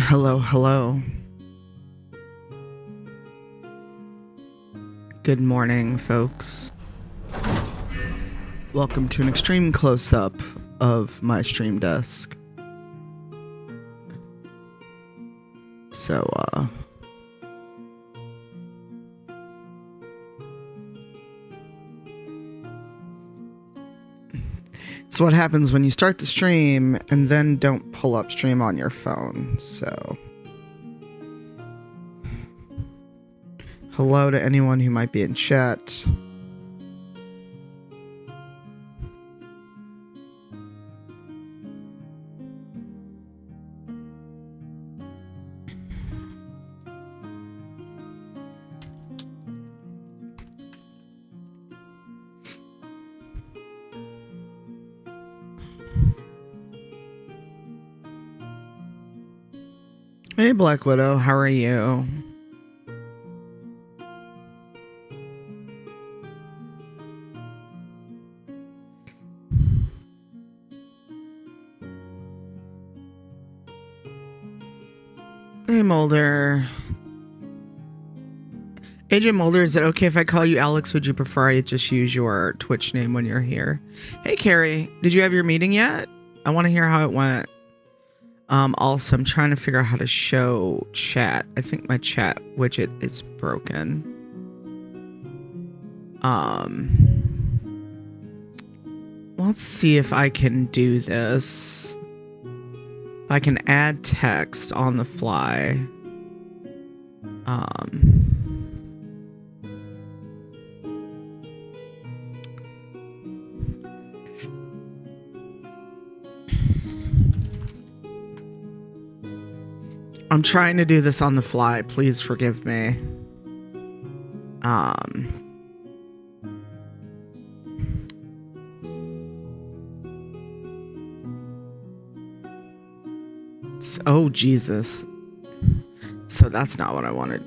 Hello, hello. Good morning, folks. Welcome to an extreme close-up of my stream desk. So, it's what happens when you start the stream and then don't pull up stream on your phone, so. Hello to anyone who might be in chat. Hey, Black Widow, how are you? Hey, Mulder. AJ Mulder, is it okay if I call you Alex? Would you prefer I just use your Twitch name when you're here? Hey, Carrie, did you have your meeting yet? I want to hear how it went. Also, I'm trying to figure out how to show chat. I think my chat widget is broken. Let's see if I can do this. I can add text on the fly. I'm trying to do this on the fly. Please forgive me. Oh, Jesus. So that's not what I wanted.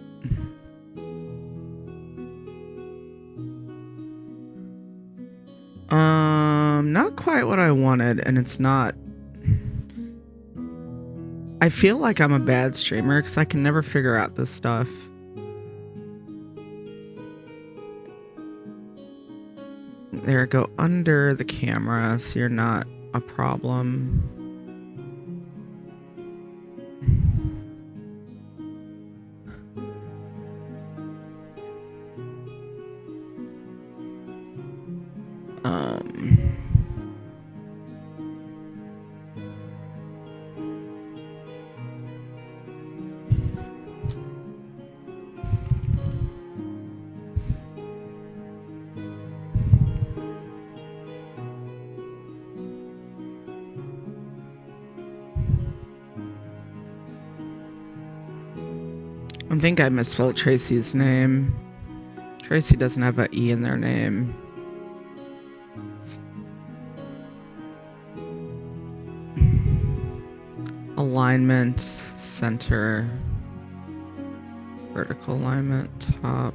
Not quite what I wanted, and it's not. I feel like I'm a bad streamer because I can never figure out this stuff. There, go under the camera so you're not a problem. I think I misspelled Tracy's name. Tracy doesn't have an E in their name. Alignment, center, vertical alignment, top.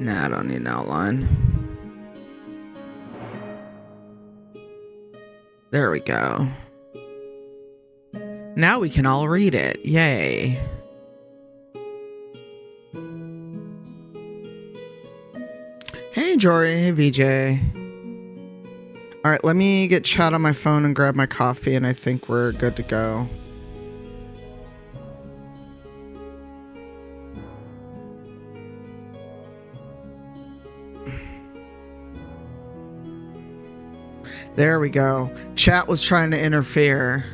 Nah, I don't need an outline. There we go. Now we can all read it. Yay. Hey, Jory. Hey, VJ. Alright, let me get chat on my phone and grab my coffee, and I think we're good to go. There we go. Chat was trying to interfere.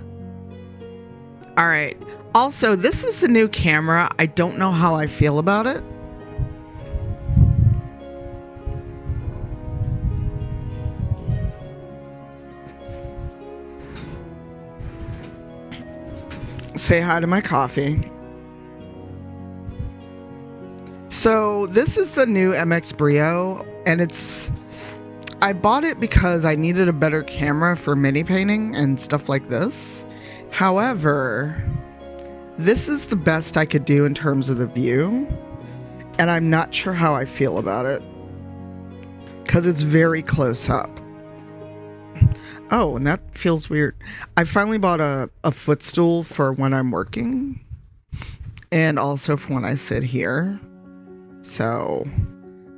Alright. Also, this is the new camera. I don't know how I feel about it. Say hi to my coffee. So, this is the new MX Brio, and I bought it because I needed a better camera for mini painting and stuff like this. However, this is the best I could do in terms of the view, and I'm not sure how I feel about it because it's very close up. Oh, and that feels weird. I finally bought a footstool for when I'm working. And also for when I sit here. So,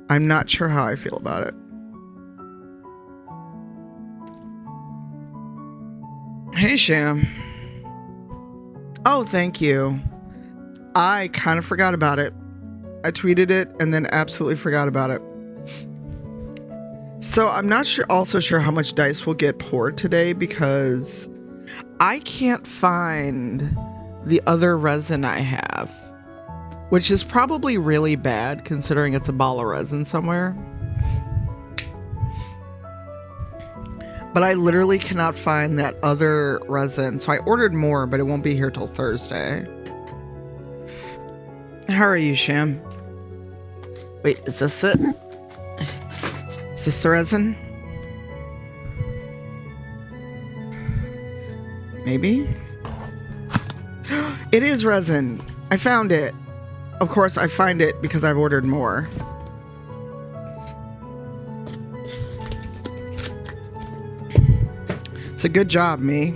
I'm not sure how I feel about it. Hey, Sham. Oh, thank you. I kind of forgot about it. I tweeted it and then absolutely forgot about it. So I'm not sure how much dice will get poured today because I can't find the other resin I have, which is probably really bad considering it's a ball of resin somewhere. But I literally cannot find that other resin, so I ordered more, but it won't be here till Thursday. How are you, Sham? Wait, is this it? Is this the resin? Maybe? It is resin! I found it! Of course, I find it because I've ordered more. So good job, me.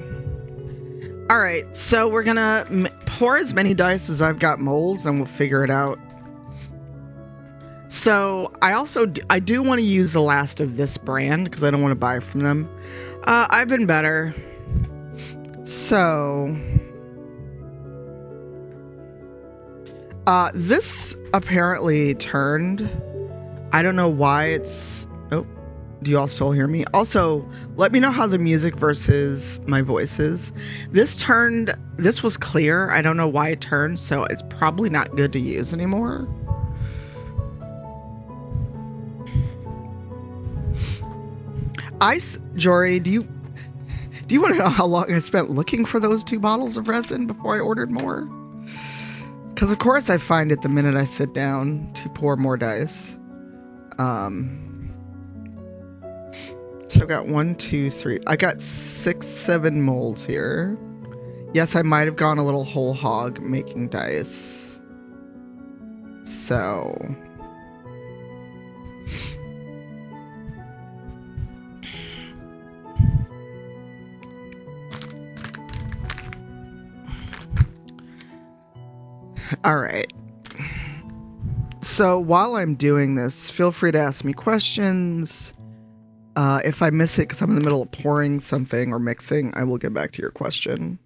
Alright, so we're gonna pour as many dice as I've got molds and we'll figure it out. So, I do want to use the last of this brand because I don't want to buy from them. I've been better. So, this apparently turned. I don't know why it's... Oh, do you all still hear me? Also, let me know how the music versus my voice is. This was clear. I don't know why it turned, so it's probably not good to use anymore. Jory, do you want to know how long I spent looking for those 2 bottles of resin before I ordered more? Because of course I find it the minute I sit down to pour more dice. So I got 1, 2, 3. I got 6, 7 molds here. Yes, I might have gone a little whole hog making dice. So... Alright. So while I'm doing this, feel free to ask me questions. If I miss it because I'm in the middle of pouring something or mixing, I will get back to your question.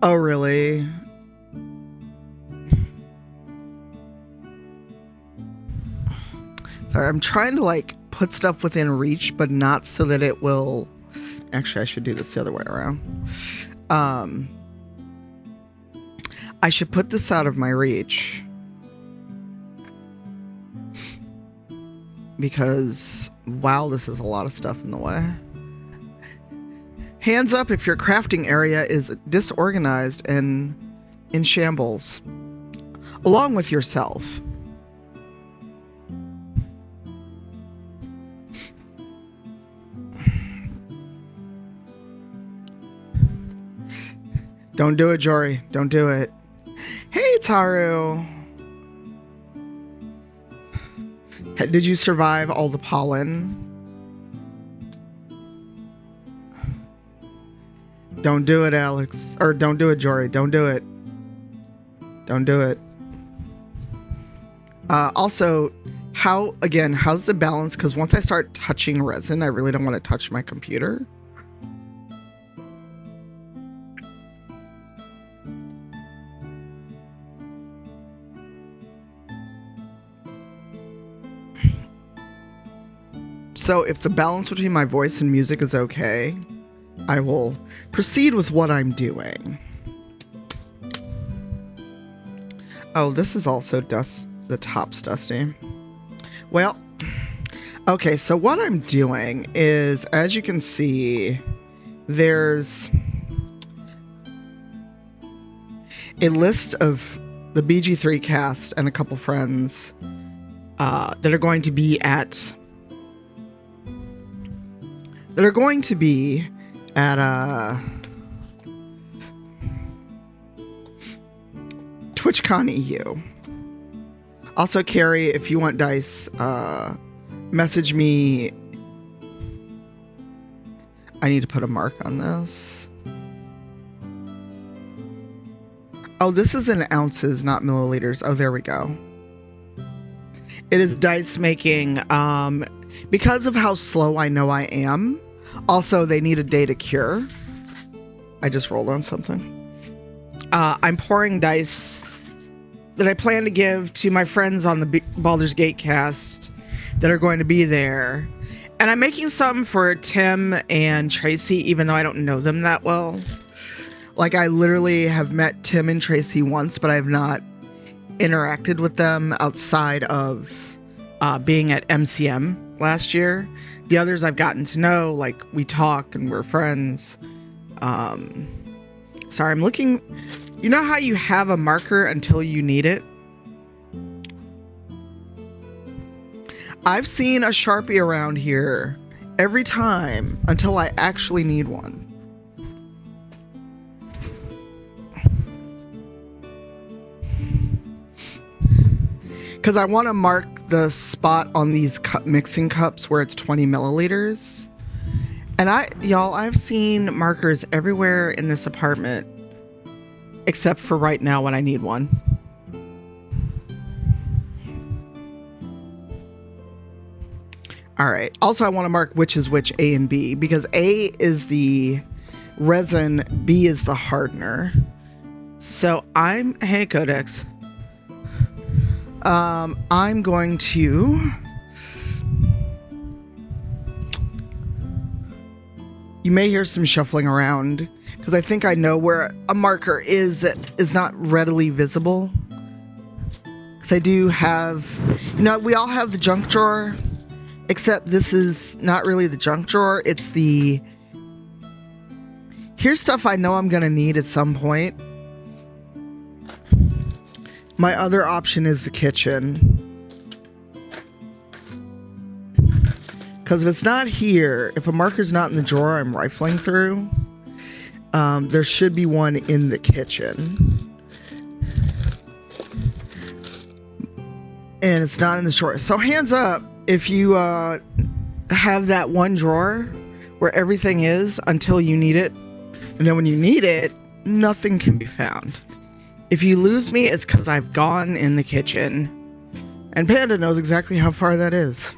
Oh, really? Sorry, I'm trying to, put stuff within reach, but not so that it will... Actually, I should do this the other way around. I should put this out of my reach. Because, wow, this is a lot of stuff in the way. Hands up if your crafting area is disorganized and in shambles. Along with yourself. Don't do it, Jory. Don't do it. Hey, Taru. Did you survive all the pollen? Don't do it, Alex. Or don't do it, Jory. Don't do it. Don't do it. Also, how's the balance? Because once I start touching resin, I really don't want to touch my computer. So if the balance between my voice and music is okay, I will proceed with what I'm doing. Oh, this is also the top's dusty. Well, okay, so what I'm doing is, as you can see, there's a list of the BG3 cast and a couple friends that are going to be at TwitchCon EU. Also, Carrie, if you want dice message me. I need to put a mark on this. Oh, this is in ounces, not milliliters. Oh, there we go. It is dice making. Because of how slow I know I am. Also, they need a day to cure. I just rolled on something. I'm pouring dice that I plan to give to my friends on the Baldur's Gate cast that are going to be there. And I'm making some for Tim and Tracy, even though I don't know them that well. Like, I literally have met Tim and Tracy once, but I have not interacted with them outside of being at MCM last year. The others I've gotten to know, like, we talk and we're friends. Sorry, I'm looking. You know how you have a marker until you need it? I've seen a Sharpie around here every time until I actually need one. Because I want to mark the spot on these mixing cups where it's 20 milliliters. And I've seen markers everywhere in this apartment, except for right now when I need one. All right. Also, I want to mark which is which, A and B, because A is the resin, B is the hardener. So hey, Codex. I'm going to... You may hear some shuffling around, because I think I know where a marker is that is not readily visible. Because I do have... we all have the junk drawer, except this is not really the junk drawer. It's the... Here's stuff I know I'm going to need at some point. My other option is the kitchen. Because if it's not here, if a marker's not in the drawer I'm rifling through, there should be one in the kitchen. And it's not in the drawer. So hands up if you have that one drawer where everything is until you need it. And then when you need it, nothing can be found. If you lose me, it's because I've gone in the kitchen. And Panda knows exactly how far that is.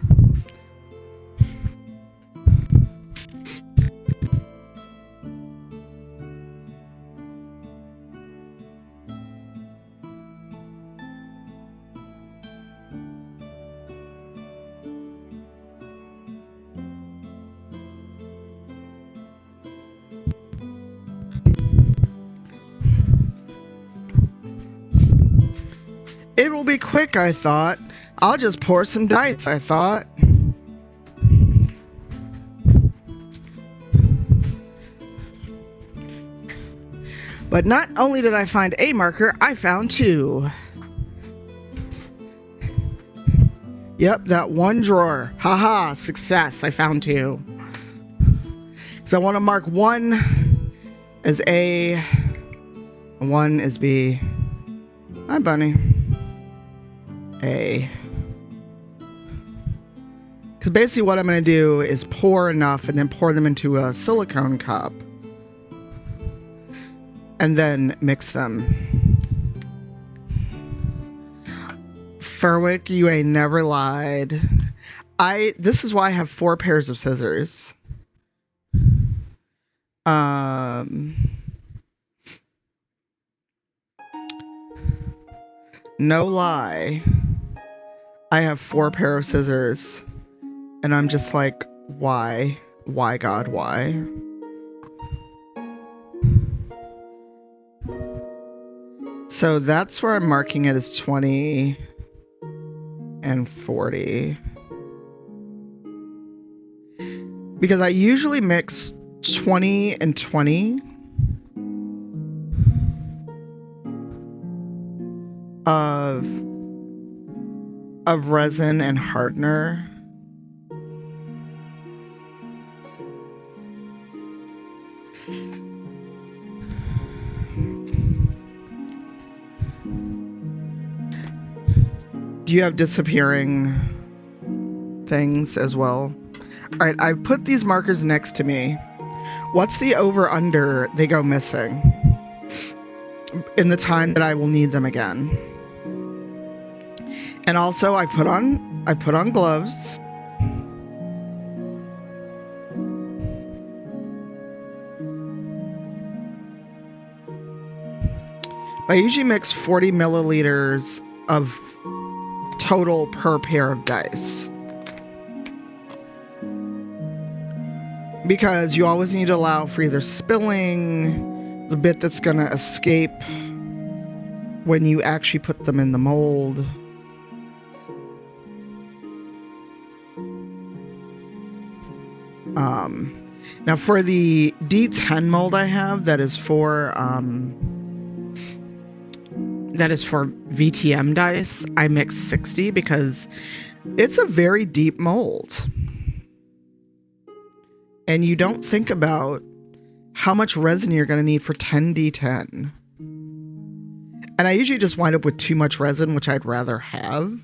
It will be quick, I thought. I'll just pour some dice, I thought. But not only did I find a marker, I found two. Yep, that one drawer. Haha, success. I found two. So I want to mark one as A, and one as B. Hi, Bunny. A. Because basically what I'm going to do is pour enough and then pour them into a silicone cup. And then mix them. Furwick, you ain't never lied. This is why I have 4 pairs of scissors. No lie. I have 4 pair of scissors. And I'm just like, why? Why, God, why? So that's where I'm marking it as 20 and 40. Because I usually mix 20 and 20 of resin and hardener. Do you have disappearing? things as well. All right, I've put these markers next to me. What's the over-under they go missing in the time that I will need them again? And also, I put on gloves. I usually mix 40 milliliters of total per pair of dice, because you always need to allow for either spilling, the bit that's going to escape when you actually put them in the mold. Now for the D10 mold I have, that is for VTM dice, I mix 60 because it's a very deep mold. And you don't think about how much resin you're going to need for 10D10. And I usually just wind up with too much resin, which I'd rather have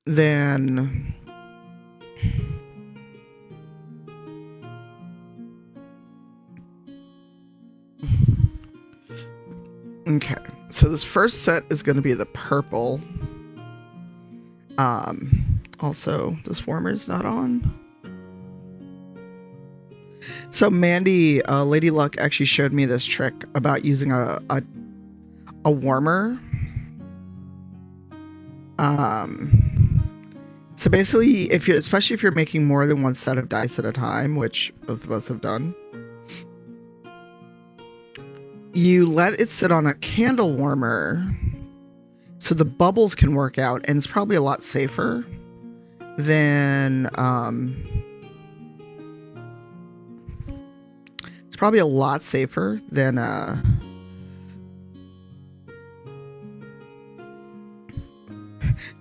than... Okay, so this first set is going to be the purple. Also, this warmer is not on. So Mandy, Lady Luck, actually showed me this trick about using a warmer. So basically, especially if you're making more than one set of dice at a time, which both of us have done, you let it sit on a candle warmer so the bubbles can work out, and it's probably a lot safer than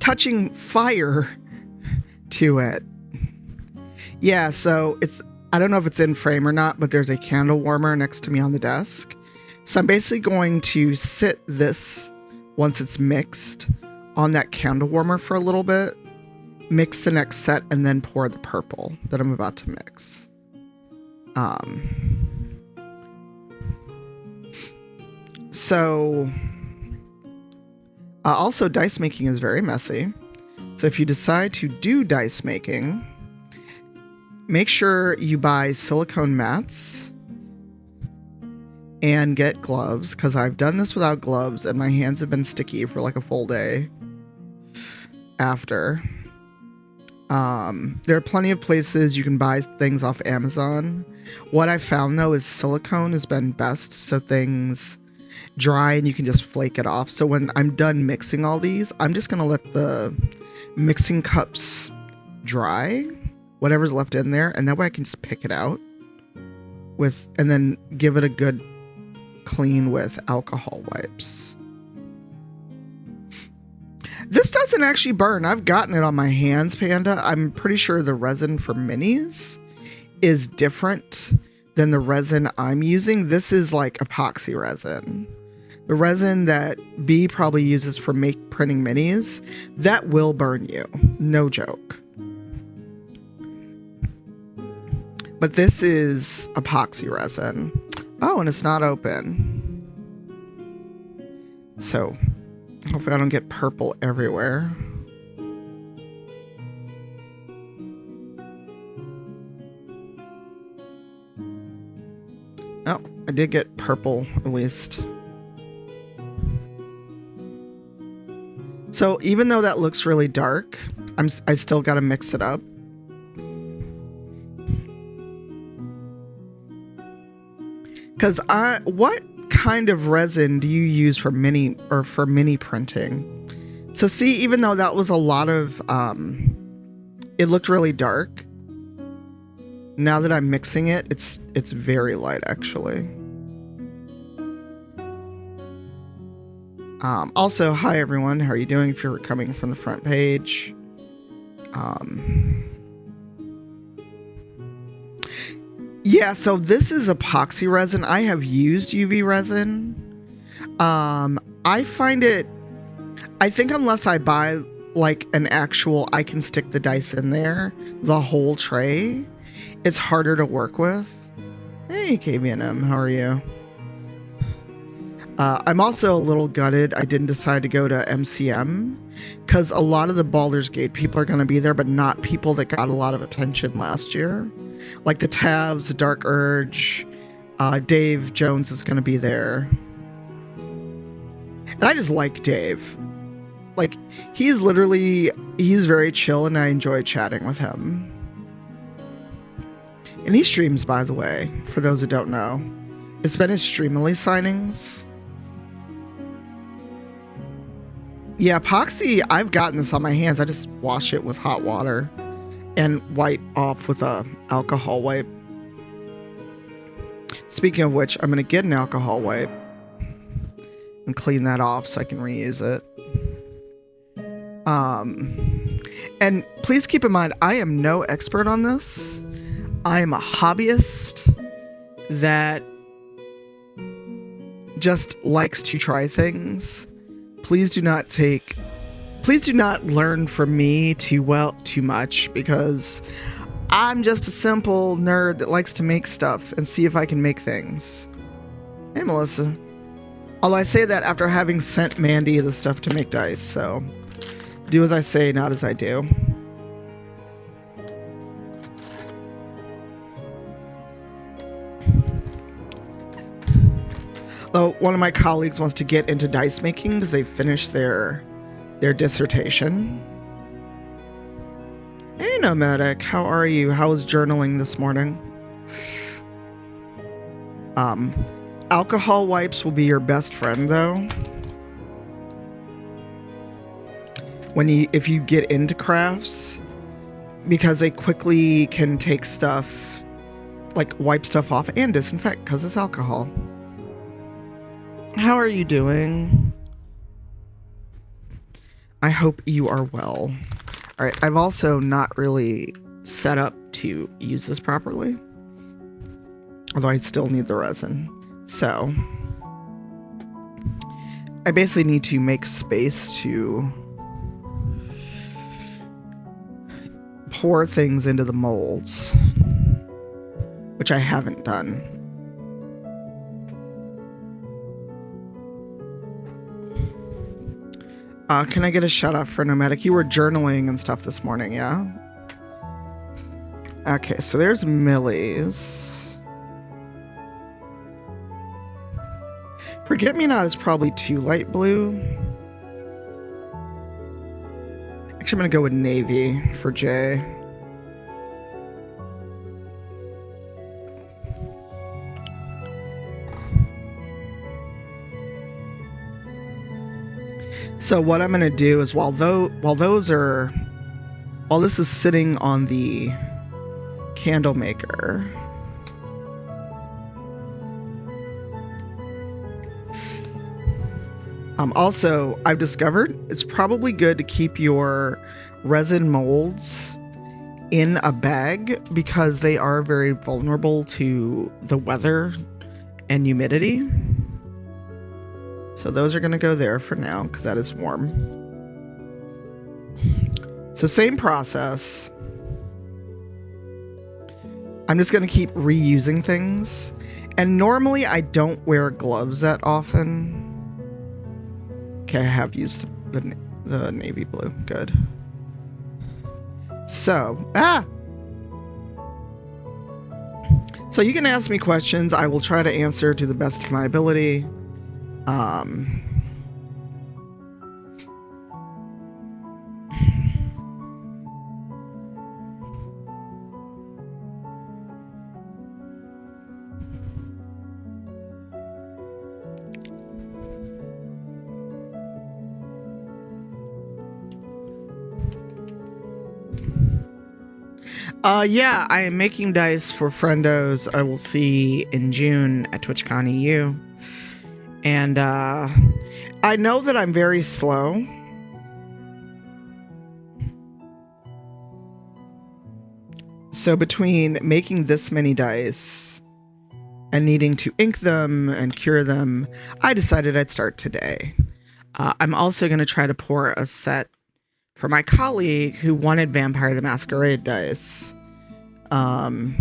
touching fire to it. Yeah, so I don't know if it's in frame or not, but there's a candle warmer next to me on the desk. So I'm basically going to sit this, once it's mixed, on that candle warmer for a little bit, mix the next set, and then pour the purple that I'm about to mix. Also, dice making is very messy. So if you decide to do dice making, make sure you buy silicone mats and get gloves, because I've done this without gloves and my hands have been sticky for like a full day after. There are plenty of places you can buy things off Amazon. What I found though is silicone has been best, so things dry and you can just flake it off. So when I'm done mixing all these, I'm just gonna let the mixing cups dry, whatever's left in there, and that way I can just pick it out and then give it a good clean with alcohol wipes. This doesn't actually burn. I've gotten it on my hands, Panda. I'm pretty sure the resin for minis is different than the resin I'm using. This is like epoxy resin. The resin that B probably uses for printing minis, that will burn you. No joke. But this is epoxy resin. Oh, and it's not open. So, hopefully I don't get purple everywhere. Oh, I did get purple, at least. So, even though that looks really dark, I still gotta mix it up. Because what kind of resin do you use for mini printing? So see, even though that was a lot of, it looked really dark. Now that I'm mixing it, it's very light actually. Also, hi everyone, how are you doing if you're coming from the front page? Yeah, so this is epoxy resin. I have used UV resin. I find it, I think unless I buy like an actual, I can stick the dice in there, the whole tray, it's harder to work with. Hey, KBNM, how are you? I'm also a little gutted I didn't decide to go to MCM, because a lot of the Baldur's Gate people are going to be there, but not people that got a lot of attention last year. Like the Tavs, the Dark Urge, Dave Jones is going to be there. And I just like Dave. Like, he's very chill, and I enjoy chatting with him. And he streams, by the way, for those that don't know. It's been his Streamily signings. Yeah, epoxy, I've gotten this on my hands. I just wash it with hot water and wipe off with a alcohol wipe. Speaking of which, I'm going to get an alcohol wipe and clean that off so I can reuse it. And please keep in mind, I am no expert on this. I am a hobbyist that just likes to try things. Please do not learn from me too much, because I'm just a simple nerd that likes to make stuff and see if I can make things. Hey, Melissa. Although I say that after having sent Mandy the stuff to make dice, so do as I say, not as I do. Though one of my colleagues wants to get into dice making because they finished their dissertation. Hey, Nomadic, how are you? How was journaling this morning? Alcohol wipes will be your best friend, though. If you get into crafts, because they quickly can take stuff, like wipe stuff off and disinfect, because it's alcohol. How are you doing? I hope you are well. Alright, I've also not really set up to use this properly. Although I still need the resin. So, I basically need to make space to pour things into the molds, which I haven't done. Can I get a shout out for Nomadic? You were journaling and stuff this morning, yeah? Okay, so there's Millie's. Forget-Me-Not is probably too light blue. Actually, I'm gonna go with navy for Jay. So what I'm gonna do is while this is sitting on the candle maker, also I've discovered it's probably good to keep your resin molds in a bag because they are very vulnerable to the weather and humidity. So those are going to go there for now because that is warm. So same process. I'm just going to keep reusing things. And normally I don't wear gloves that often. Okay, I have used the navy blue. Good. So, So you can ask me questions. I will try to answer to the best of my ability. Yeah, I am making dice for friendos I will see in June at TwitchCon EU. And, I know that I'm very slow. So between making this many dice and needing to ink them and cure them, I decided I'd start today. I'm also going to try to pour a set for my colleague who wanted Vampire the Masquerade dice. And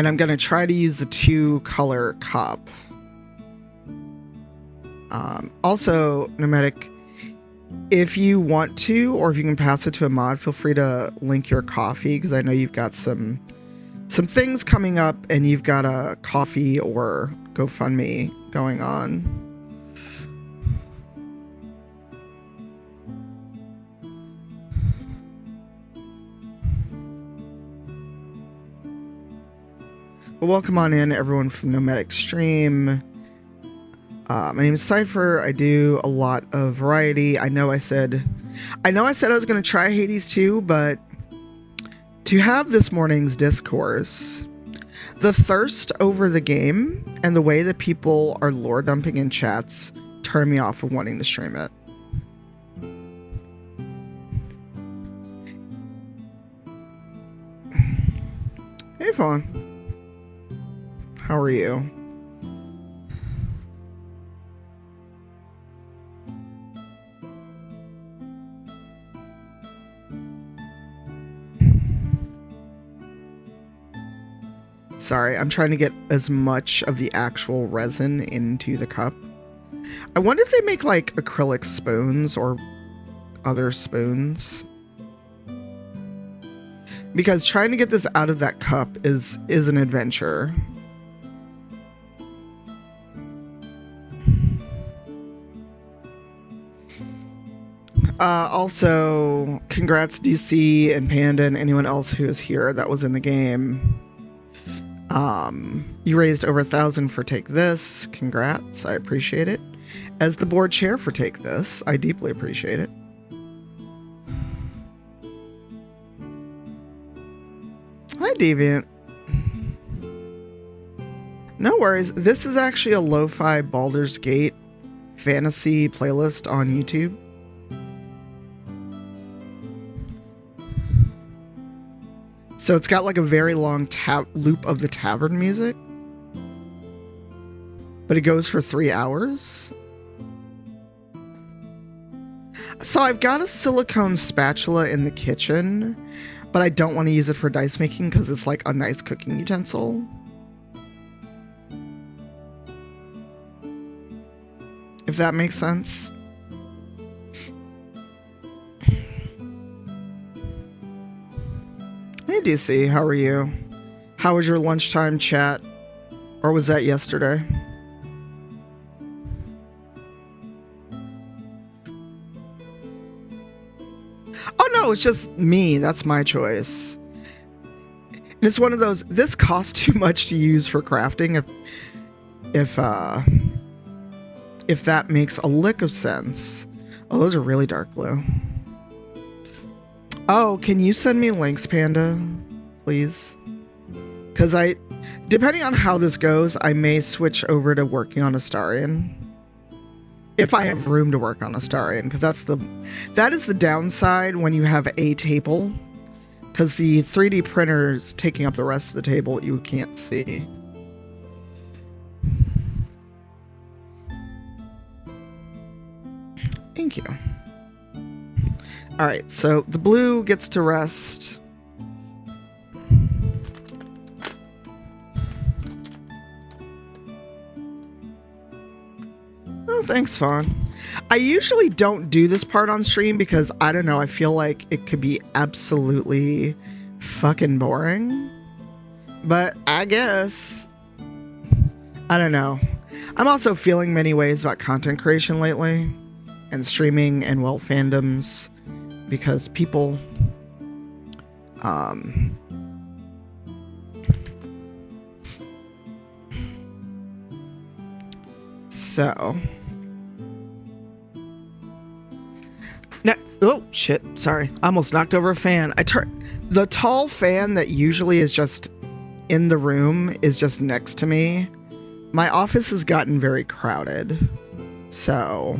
I'm going to try to use the 2-color cup. Also, Nomadic, if you want to, or if you can pass it to a mod, feel free to link your coffee, because I know you've got some things coming up, and you've got a coffee or GoFundMe going on. Well, welcome on in, everyone from Nomadic Stream. My name is Cypher. I do a lot of variety. I know I said I was going to try Hades 2, but to have this morning's discourse, the thirst over the game and the way that people are lore dumping in chats turned me off of wanting to stream it. Hey, Fawn. How are you? Sorry, I'm trying to get as much of the actual resin into the cup. I wonder if they make like acrylic spoons or other spoons. Because trying to get this out of that cup is an adventure. Also, congrats DC and Panda and anyone else who is here that was in the game. You raised over 1,000 for Take This. Congrats, I appreciate it. As the board chair for Take This, I deeply appreciate it. Hi, Deviant. No worries. This is actually a lo-fi Baldur's Gate fantasy playlist on YouTube. So it's got like a very long loop of the tavern music. But it goes for 3 hours. So I've got a silicone spatula in the kitchen, but I don't want to use it for dice making because it's like a nice cooking utensil. If that makes sense. Hey DC, how are you? How was your lunchtime chat? Or was that yesterday? Oh no, it's just me. That's my choice. And it's one of those, this costs too much to use for crafting if that makes a lick of sense. Oh, those are really dark blue. Oh, can you send me links, Panda? Please? Because depending on how this goes, I may switch over to working on Astarion. If I have room to work on Astarion, because that is the downside when you have a table. Because the 3D printer is taking up the rest of the table that you can't see. Thank you. Alright, so the blue gets to rest. Oh, thanks, Fawn. I usually don't do this part on stream because, I don't know, I feel like it could be absolutely fucking boring. But I guess. I don't know. I'm also feeling many ways about content creation lately. And streaming and, well, fandoms. Because people... So... Now, oh, shit. Sorry. I almost knocked over a fan. The tall fan that usually is just in the room is just next to me. My office has gotten very crowded. So...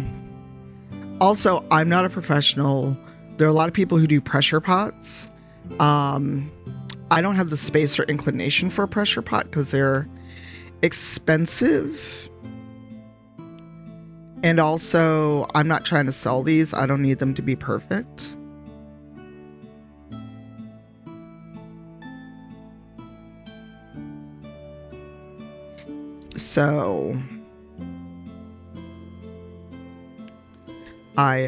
Also, I'm not a professional. There are a lot of people who do pressure pots. I don't have the space or inclination for a pressure pot because they're expensive. And also, I'm not trying to sell these. I don't need them to be perfect. So, I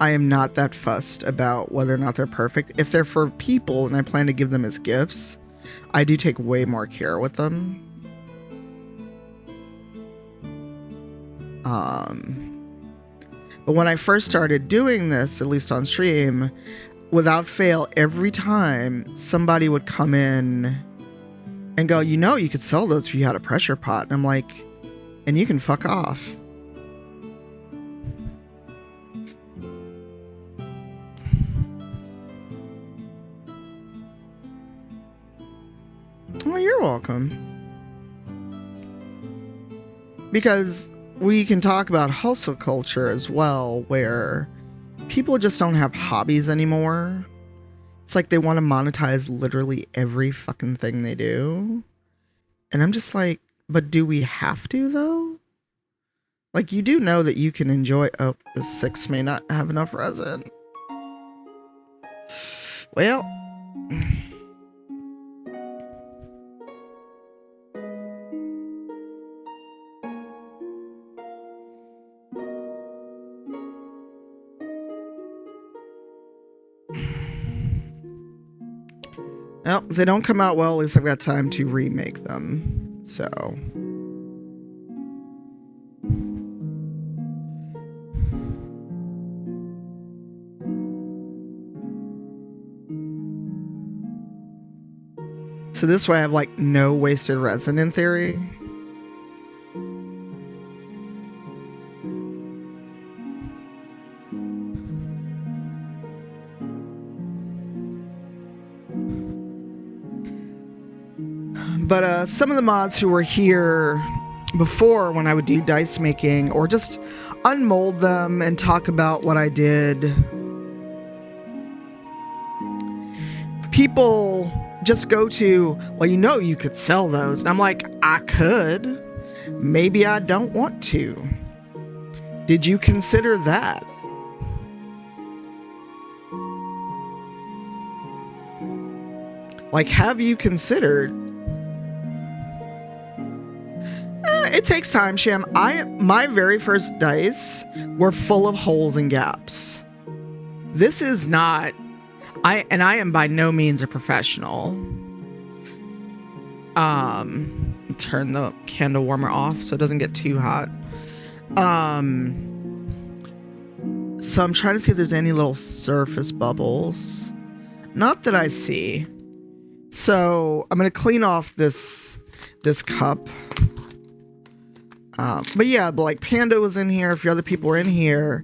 am not that fussed about whether or not they're perfect. If they're for people and I plan to give them as gifts, I do take way more care with them. But when I first started doing this, at least on stream, without fail, every time somebody would come in and go, you know, you could sell those if you had a pressure pot. And I'm like, and you can fuck off. Well, you're welcome. Because we can talk about hustle culture as well, where people just don't have hobbies anymore. It's like they want to monetize literally every fucking thing they do. And I'm just like, but do we have to, though? Like, you do know that you can enjoy... Oh, the 6 may not have enough resin. Well... Well, if they don't come out well, at least I've got time to remake them. So... So this way I have, like, no wasted resin in theory. But some of the mods who were here before when I would do dice making or just unmold them and talk about what I did, people just go to, well, you know, you could sell those. And I'm like, I could. Maybe I don't want to. Did you consider that? Like, have you considered? It takes time, Sham. My very first dice were full of holes and gaps. This is not... I am by no means a professional. Turn the candle warmer off so it doesn't get too hot. So I'm trying to see if there's any little surface bubbles. Not that I see. So I'm gonna clean off this cup. But yeah, like Panda was in here, a few other people were in here,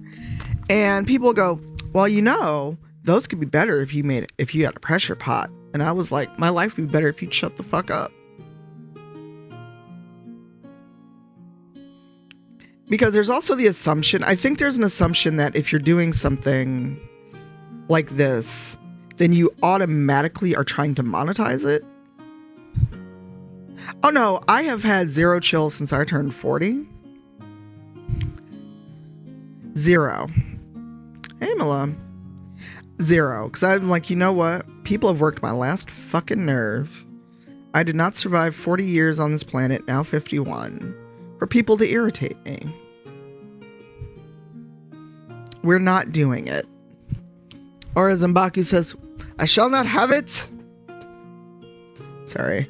and people go, well, you know, those could be better if you had a pressure pot. And I was like, my life would be better if you'd shut the fuck up. Because there's also the assumption, I think there's an assumption that if you're doing something like this, then you automatically are trying to monetize it. Oh no, I have had zero chill since I turned 40. Zero. Hey, Milam. Zero. Because I'm like, you know what? People have worked my last fucking nerve. I did not survive 40 years on this planet, now 51, for people to irritate me. We're not doing it. Or as Mbaku says, I shall not have it. Sorry.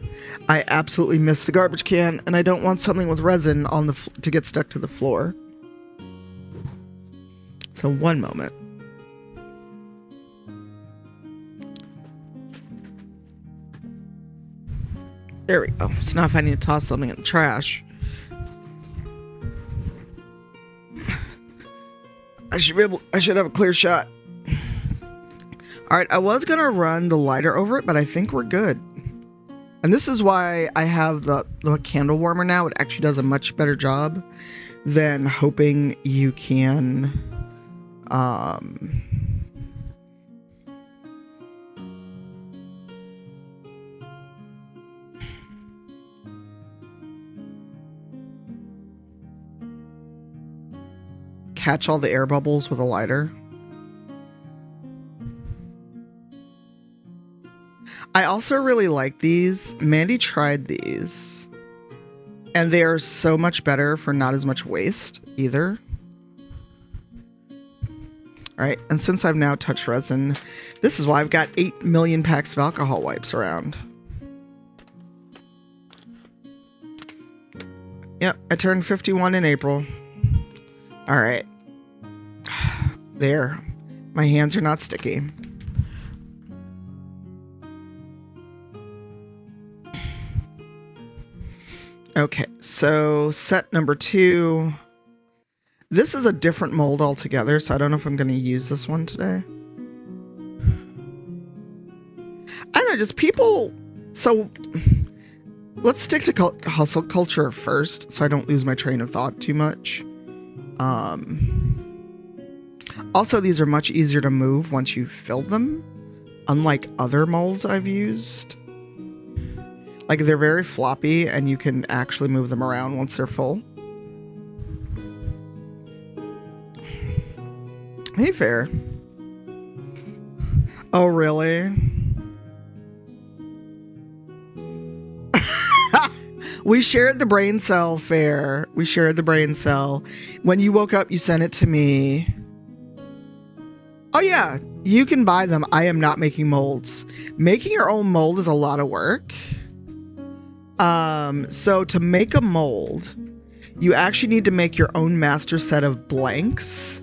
I absolutely missed the garbage can, and I don't want something with resin on the to get stuck to the floor. So one moment. There we go. So now if I need to toss something in the trash, I should have a clear shot. Alright, I was gonna run the lighter over it, but I think we're good. And this is why I have the candle warmer now. It actually does a much better job than hoping you can catch all the air bubbles with a lighter. I also really like these. Mandy tried these. And they are so much better for not as much waste either. Alright, and since I've now touched resin, this is why I've got 8 million packs of alcohol wipes around. Yep, I turned 51 in April. Alright. There. My hands are not sticky. Okay, so set number 2. This is a different mold altogether, so I don't know if I'm going to use this one today. I don't know, just people... So, let's stick to hustle culture first, so I don't lose my train of thought too much. Also, these are much easier to move once you've filled them, unlike other molds I've used. Like, they're very floppy, and you can actually move them around once they're full. Hey, fair. Oh, really? We shared the brain cell, fair. We shared the brain cell. When you woke up, you sent it to me. Oh, yeah. You can buy them. I am not making molds. Making your own mold is a lot of work. So to make a mold, you actually need to make your own master set of blanks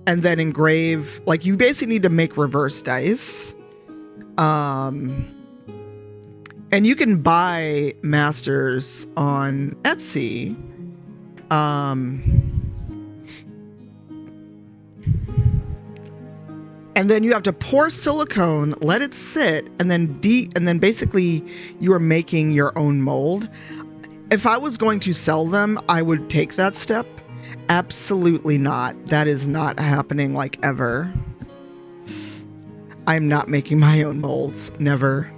and then engrave, like you basically need to make reverse dice. And you can buy masters on Etsy. And then you have to pour silicone, let it sit, and then basically you are making your own mold. If I was going to sell them, I would take that step. Absolutely not. That is not happening, like, ever. I'm not making my own molds. Never.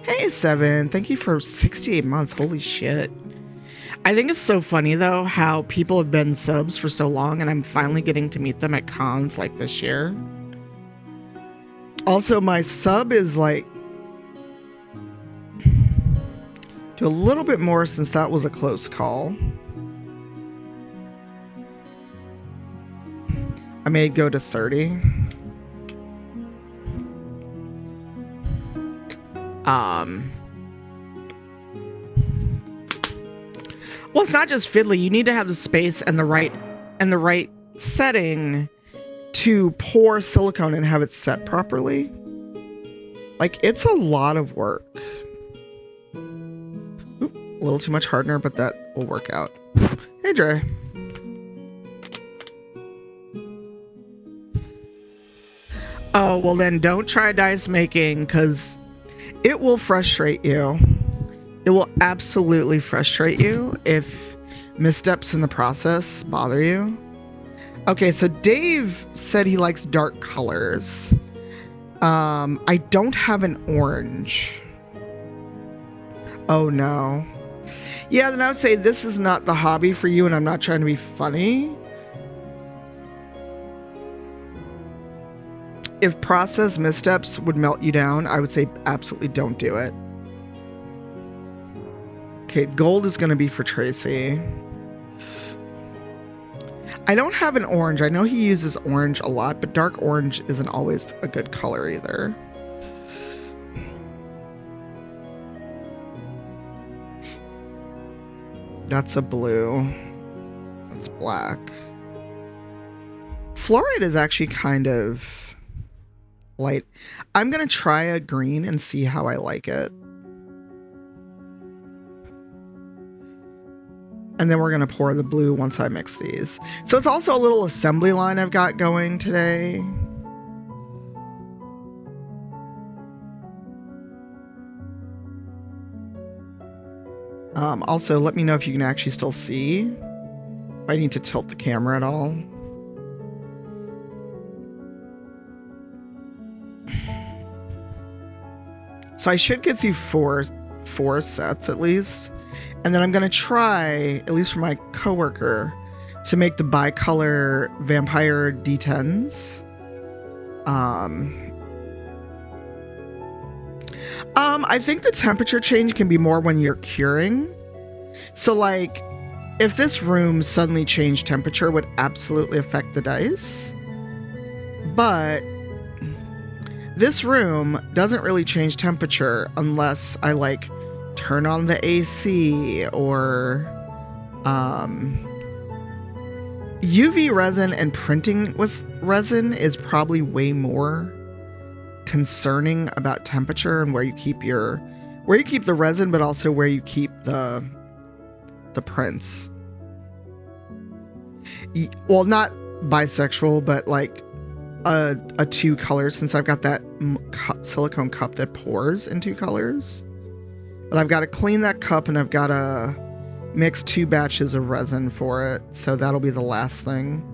Hey, 7. Thank you for 68 months. Holy shit. I think it's so funny, though, how people have been subs for so long, and I'm finally getting to meet them at cons like this year. Also, my sub is like do a little bit more since that was a close call. I may go to 30. Well, it's not just fiddly. You need to have the space and the right setting to pour silicone and have it set properly. Like, it's a lot of work. Oop, a little too much hardener, but that will work out. Hey, Dre. Oh, well then don't try dice making, because it will frustrate you. It will absolutely frustrate you if missteps in the process bother you. Okay, so Dave said he likes dark colors. I don't have an orange. Oh no. Yeah, then I would say this is not the hobby for you, and I'm not trying to be funny. If process missteps would melt you down, I would say absolutely don't do it. Okay, gold is going to be for Tracy. I don't have an orange. I know he uses orange a lot, but dark orange isn't always a good color either. That's a blue. That's black. Fluorite is actually kind of light. I'm going to try a green and see how I like it. And then we're going to pour the blue once I mix these. So it's also a little assembly line I've got going today. Also, let me know if you can actually still see. If I need to tilt the camera at all. So I should get through four sets at least. And then I'm going to try, at least for my coworker, to make the bicolor vampire D10s. I think the temperature change can be more when you're curing. So like, if this room suddenly changed temperature, it would absolutely affect the dice. But this room doesn't really change temperature unless I like turn on the AC or UV resin and printing with resin is probably way more concerning about temperature and where you keep the resin, but also where you keep the prints. Well, not bisexual, but like a 2 colors, since I've got that silicone cup that pours in 2 colors. But I've got to clean that cup and I've got to mix 2 batches of resin for it. So that'll be the last thing.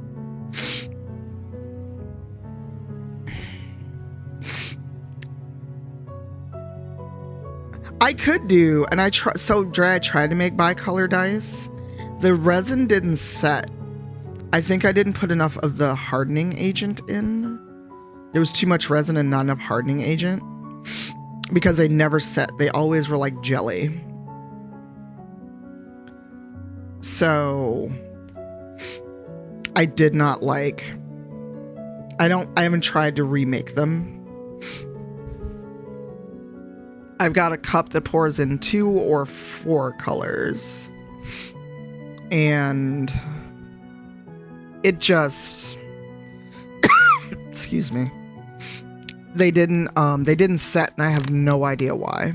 I could do, and I tried to make bicolor dice. The resin didn't set. I think I didn't put enough of the hardening agent in. There was too much resin and not enough hardening agent. Because they never set. They always were like jelly. So I did not like... I haven't tried to remake them. I've got a cup that pours in 2 or 4 colors. And it just... excuse me. They didn't set, and I have no idea why.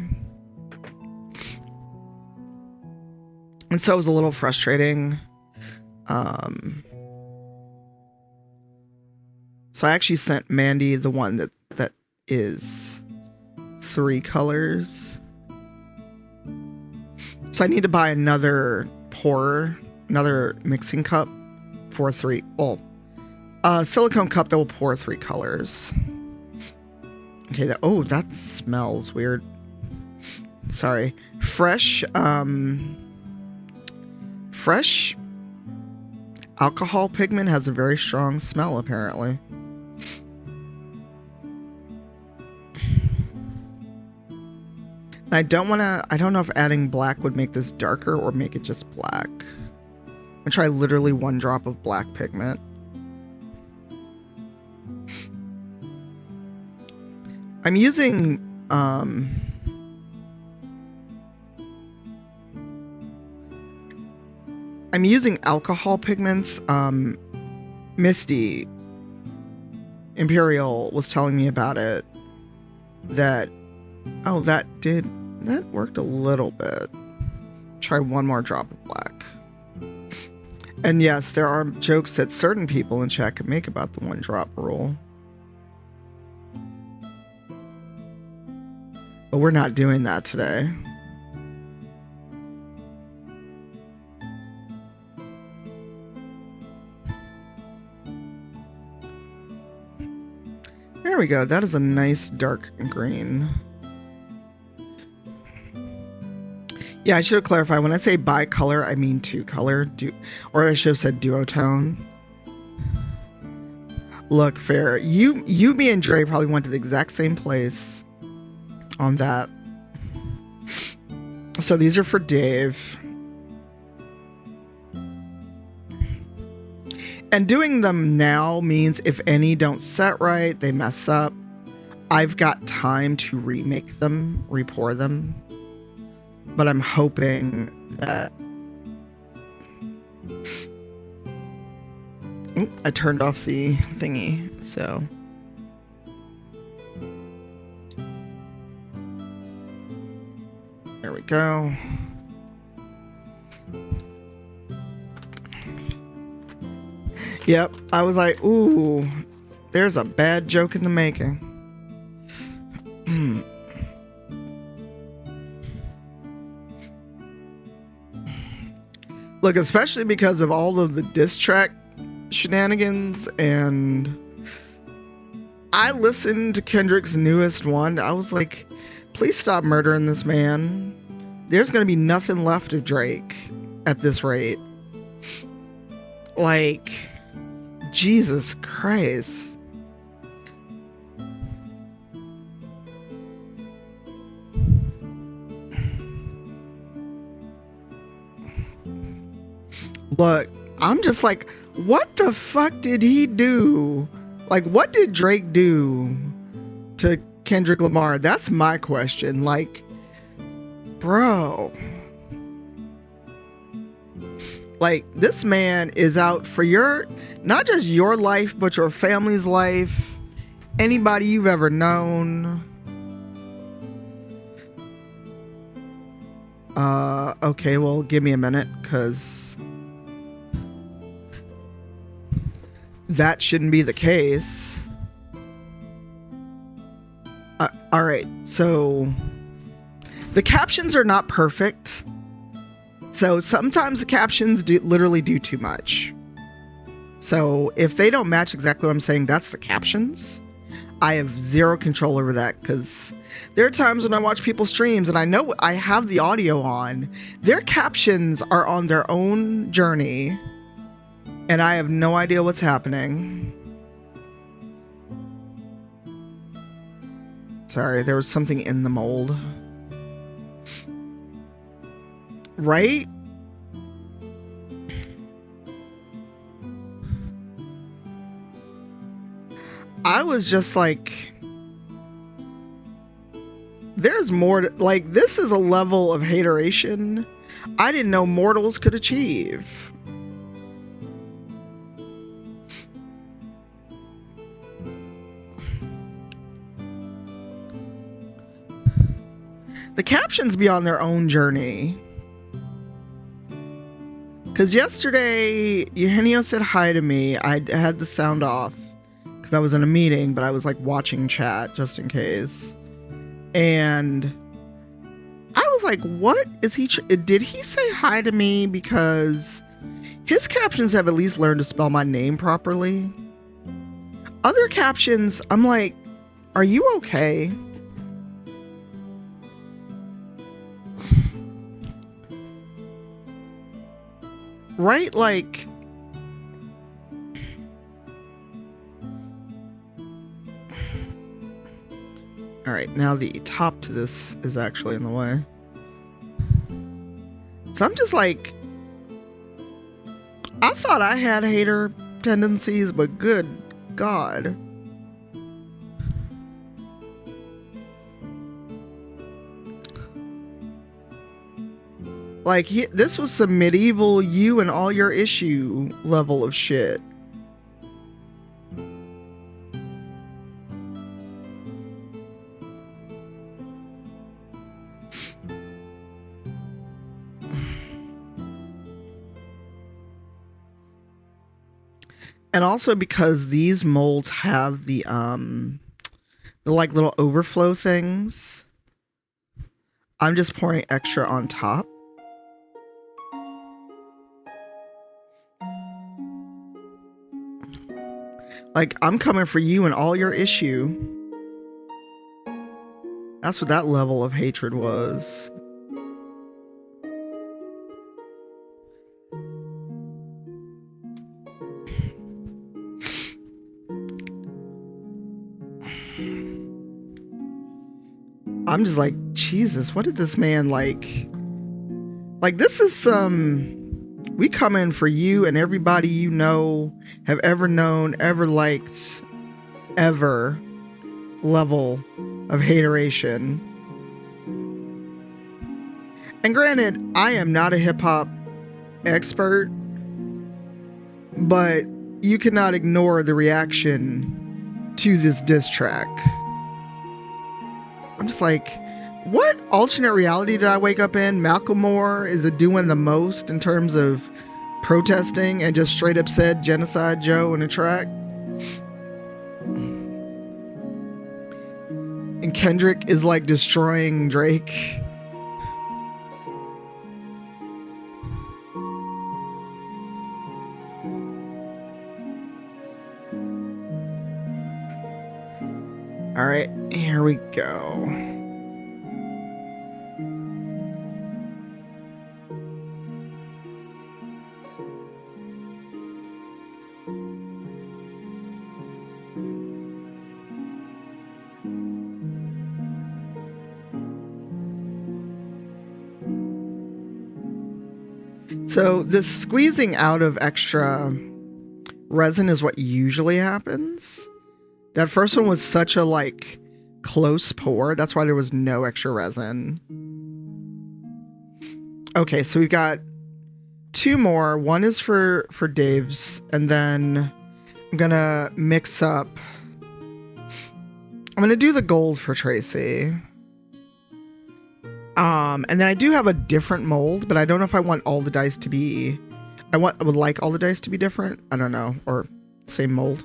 And so it was a little frustrating. So I actually sent Mandy the one that is 3 colors. So I need to buy another mixing cup for 3. Well, a silicone cup that will pour 3 colors. Okay, that smells weird. Sorry. Fresh alcohol pigment has a very strong smell, apparently. I don't know if adding black would make this darker or make it just black. I'm gonna try literally 1 drop of black pigment. I'm using alcohol pigments. Misty Imperial was telling me about it. That worked a little bit. Try 1 more drop of black. And yes, there are jokes that certain people in chat can make about the 1 drop rule. But we're not doing that today. There we go. That is a nice dark green. Yeah, I should have clarified. When I say bicolor, I mean 2 color. Or I should have said duotone. Look, fair. You, me, and Dre probably went to the exact same place on that. So these are for Dave. And doing them now means if any don't set right, they mess up, I've got time to remake them, repour them. But I'm hoping that... Oop, I turned off the thingy, so... There we go. Yep, I was like, ooh, there's a bad joke in the making. Look, especially because of all of the diss track shenanigans, and I listened to Kendrick's newest one. I was like, please stop murdering this man. There's going to be nothing left of Drake at this rate. Like, Jesus Christ. Look, I'm just like, what the fuck did he do? Like, what did Drake do to Kendrick Lamar? That's my question. Like, bro. Like, this man is out for your, not just your life, but your family's life, anybody you've ever known. Okay, well, give me a minute, because that shouldn't be the case. Alright, so the captions are not perfect. So sometimes the captions literally do too much. So if they don't match exactly what I'm saying, that's the captions. I have zero control over that, because there are times when I watch people's streams and I know I have the audio on. Their captions are on their own journey and I have no idea what's happening. Sorry, there was something in the mold. Right? I was just like, there's more to, like, this is a level of hateration I didn't know mortals could achieve. The captions be on their own journey. Because yesterday, Eugenio said hi to me. I had the sound off because I was in a meeting, but I was like watching chat just in case. And I was like, what is he? Did he say hi to me? Because his captions have at least learned to spell my name properly. Other captions, I'm like, are you okay? Right? Like, alright, now the top to this is actually in the way. So I'm just like, I thought I had hater tendencies, but good God. Like, this was some medieval you and all your issue level of shit. And also because these molds have the like little overflow things, I'm just pouring extra on top. Like, I'm coming for you and all your issue. That's what that level of hatred was. I'm just like, Jesus, what did this man like? Like, this is some, we come in for you and everybody you know, have ever known, ever liked, ever level of hateration. And granted, I am not a hip-hop expert, but you cannot ignore the reaction to this diss track. I'm just like, what alternate reality did I wake up in? Macklemore is doing the most in terms of protesting and just straight up said Genocide Joe in a track. And Kendrick is like destroying Drake. Alright, here we go. So this squeezing out of extra resin is what usually happens. That first one was such a like close pour. That's why there was no extra resin. Okay, so we've got 2 more. One is for Dave's, and then I'm gonna mix up. I'm gonna do the gold for Tracy. And then I do have a different mold, but I don't know if I want all the dice to be. I would like all the dice to be different. I don't know, or same mold.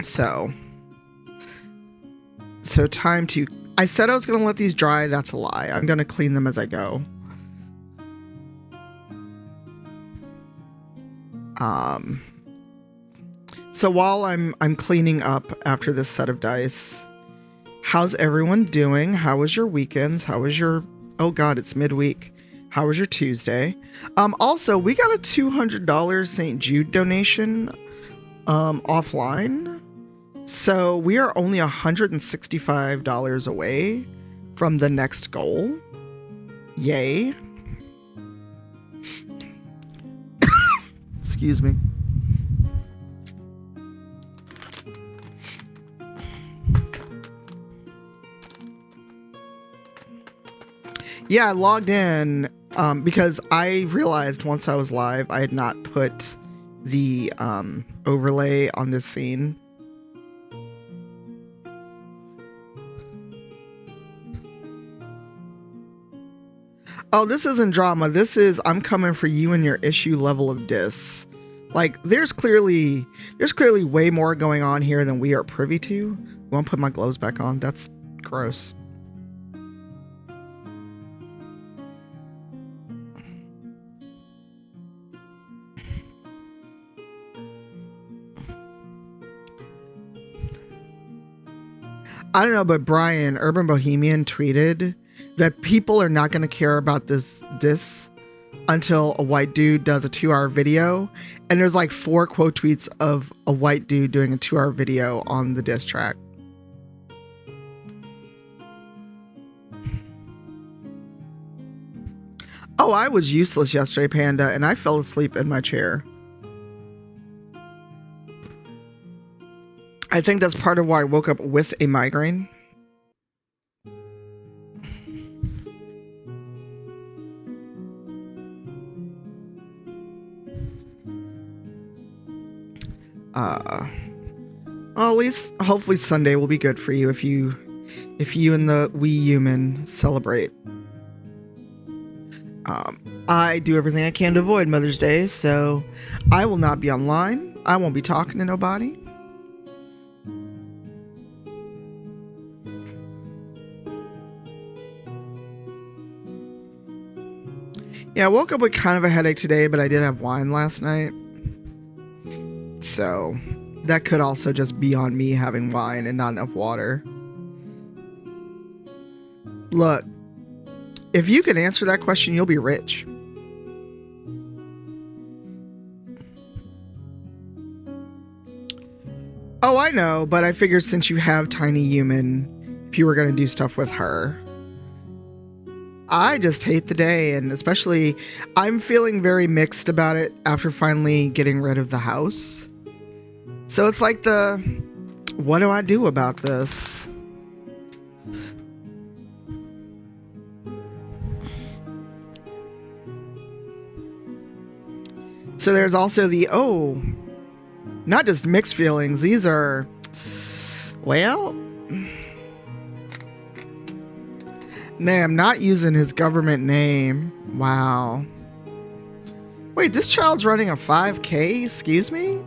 So time to. I said I was gonna let these dry. That's a lie. I'm gonna clean them as I go. So while I'm cleaning up after this set of dice, how's everyone doing? How was your weekends? How was your... Oh god, it's midweek. How was your Tuesday? Also, we got a $200 St. Jude donation offline. So we are only $165 away from the next goal. Yay. Excuse me. Yeah, I logged in because I realized once I was live I had not put the overlay on this scene. Oh, this isn't drama. This is I'm coming for you and your issue level of dis. Like, there's clearly way more going on here than we are privy to. I won't put my gloves back on. That's gross. I don't know, but Brian, Urban Bohemian, tweeted that people are not going to care about this until a white dude does a 2-hour video. And there's like 4 quote tweets of a white dude doing a 2-hour video on the diss track. Oh, I was useless yesterday, Panda, and I fell asleep in my chair. I think that's part of why I woke up with a migraine. Well, at least hopefully Sunday will be good for you if you and the wee human celebrate. I do everything I can to avoid Mother's Day, so I will not be online. I won't be talking to nobody. Yeah, I woke up with kind of a headache today, but I did have wine last night. So that could also just be on me having wine and not enough water. Look, if you can answer that question, you'll be rich. Oh, I know, but I figured since you have Tiny Human, if you were going to do stuff with her. I just hate the day, and especially I'm feeling very mixed about it after finally getting rid of the house. So it's like what do I do about this? So there's also not just mixed feelings, these are, well, nah, I'm not using his government name. Wow. Wait, this child's running a 5K? Excuse me?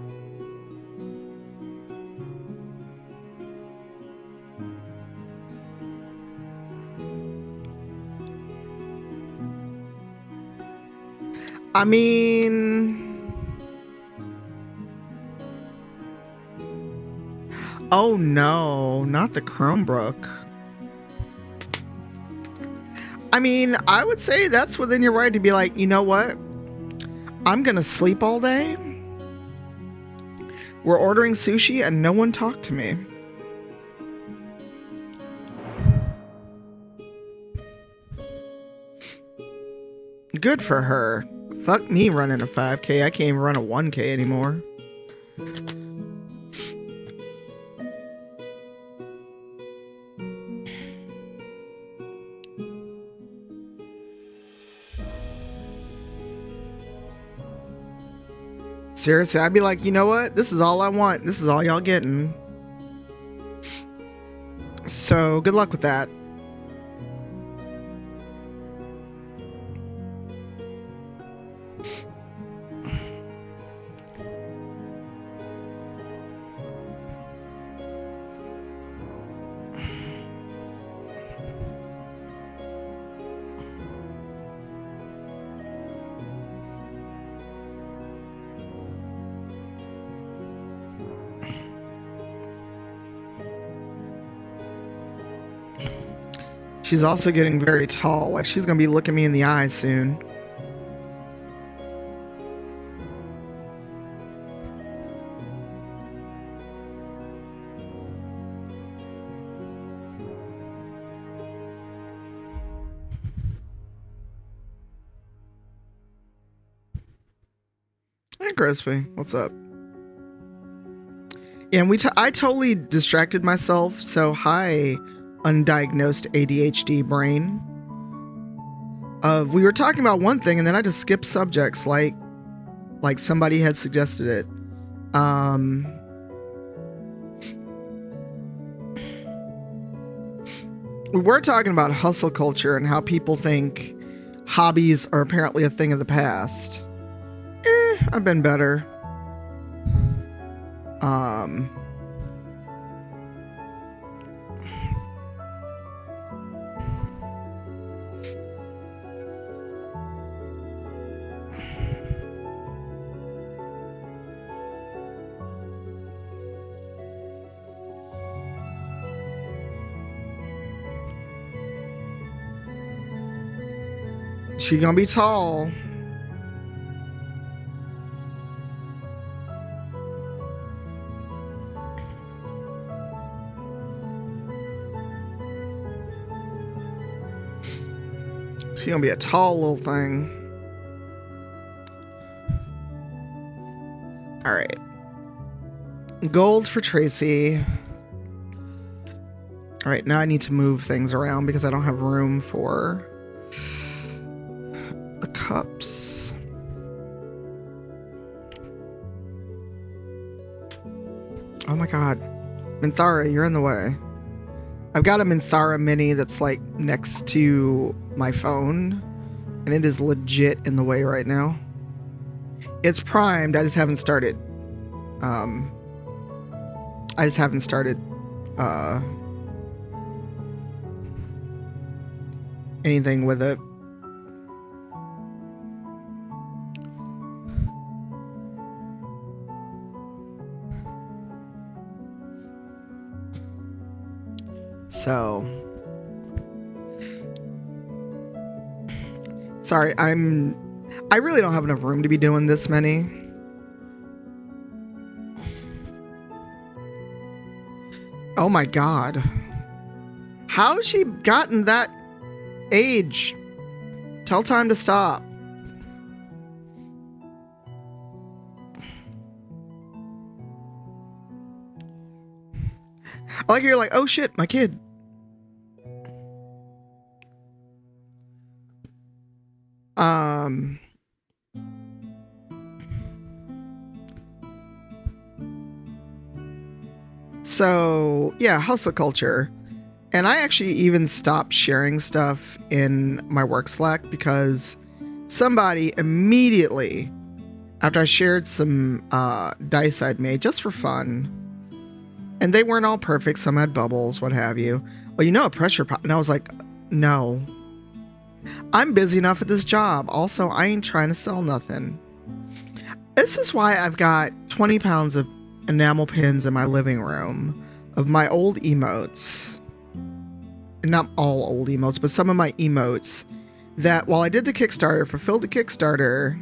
I mean... Oh no, not the Chromebrook. I mean, I would say that's within your right to be like, you know what? I'm gonna sleep all day. We're ordering sushi and no one talked to me. Good for her. Fuck me running a 5K. I can't even run a 1K anymore. Seriously, I'd be like, you know what? This is all I want. This is all y'all getting. So, good luck with that. She's also getting very tall. Like, she's gonna be looking me in the eye soon. Hey, Crispy. What's up? Yeah, and I totally distracted myself. So, hi, undiagnosed ADHD brain. We were talking about one thing, and then I just skipped subjects, like somebody had suggested it. We were talking about hustle culture and how people think hobbies are apparently a thing of the past. I've been better. She gonna be tall. She gonna be a tall little thing. Alright. Gold for Tracy. Alright, now I need to move things around because I don't have room for the cups. Oh my god. Minthara, you're in the way. I've got a Minthara Mini that's like next to my phone, and it is legit in the way right now. It's primed, I just haven't started. Anything with it. So, sorry, I really don't have enough room to be doing this many. Oh my god. How's she gotten that age? Tell time to stop. I like you're like, oh shit, my kid. So, yeah, hustle culture. And I actually even stopped sharing stuff in my work Slack because somebody immediately, after I shared some dice I'd made just for fun, and they weren't all perfect, some had bubbles, what have you. Well, you know, a pressure pot. And I was like, no. I'm busy enough at this job. Also, I ain't trying to sell nothing. This is why I've got 20 pounds of enamel pins in my living room of my old emotes. Not all old emotes, but some of my emotes that while I did the Kickstarter, fulfilled the Kickstarter,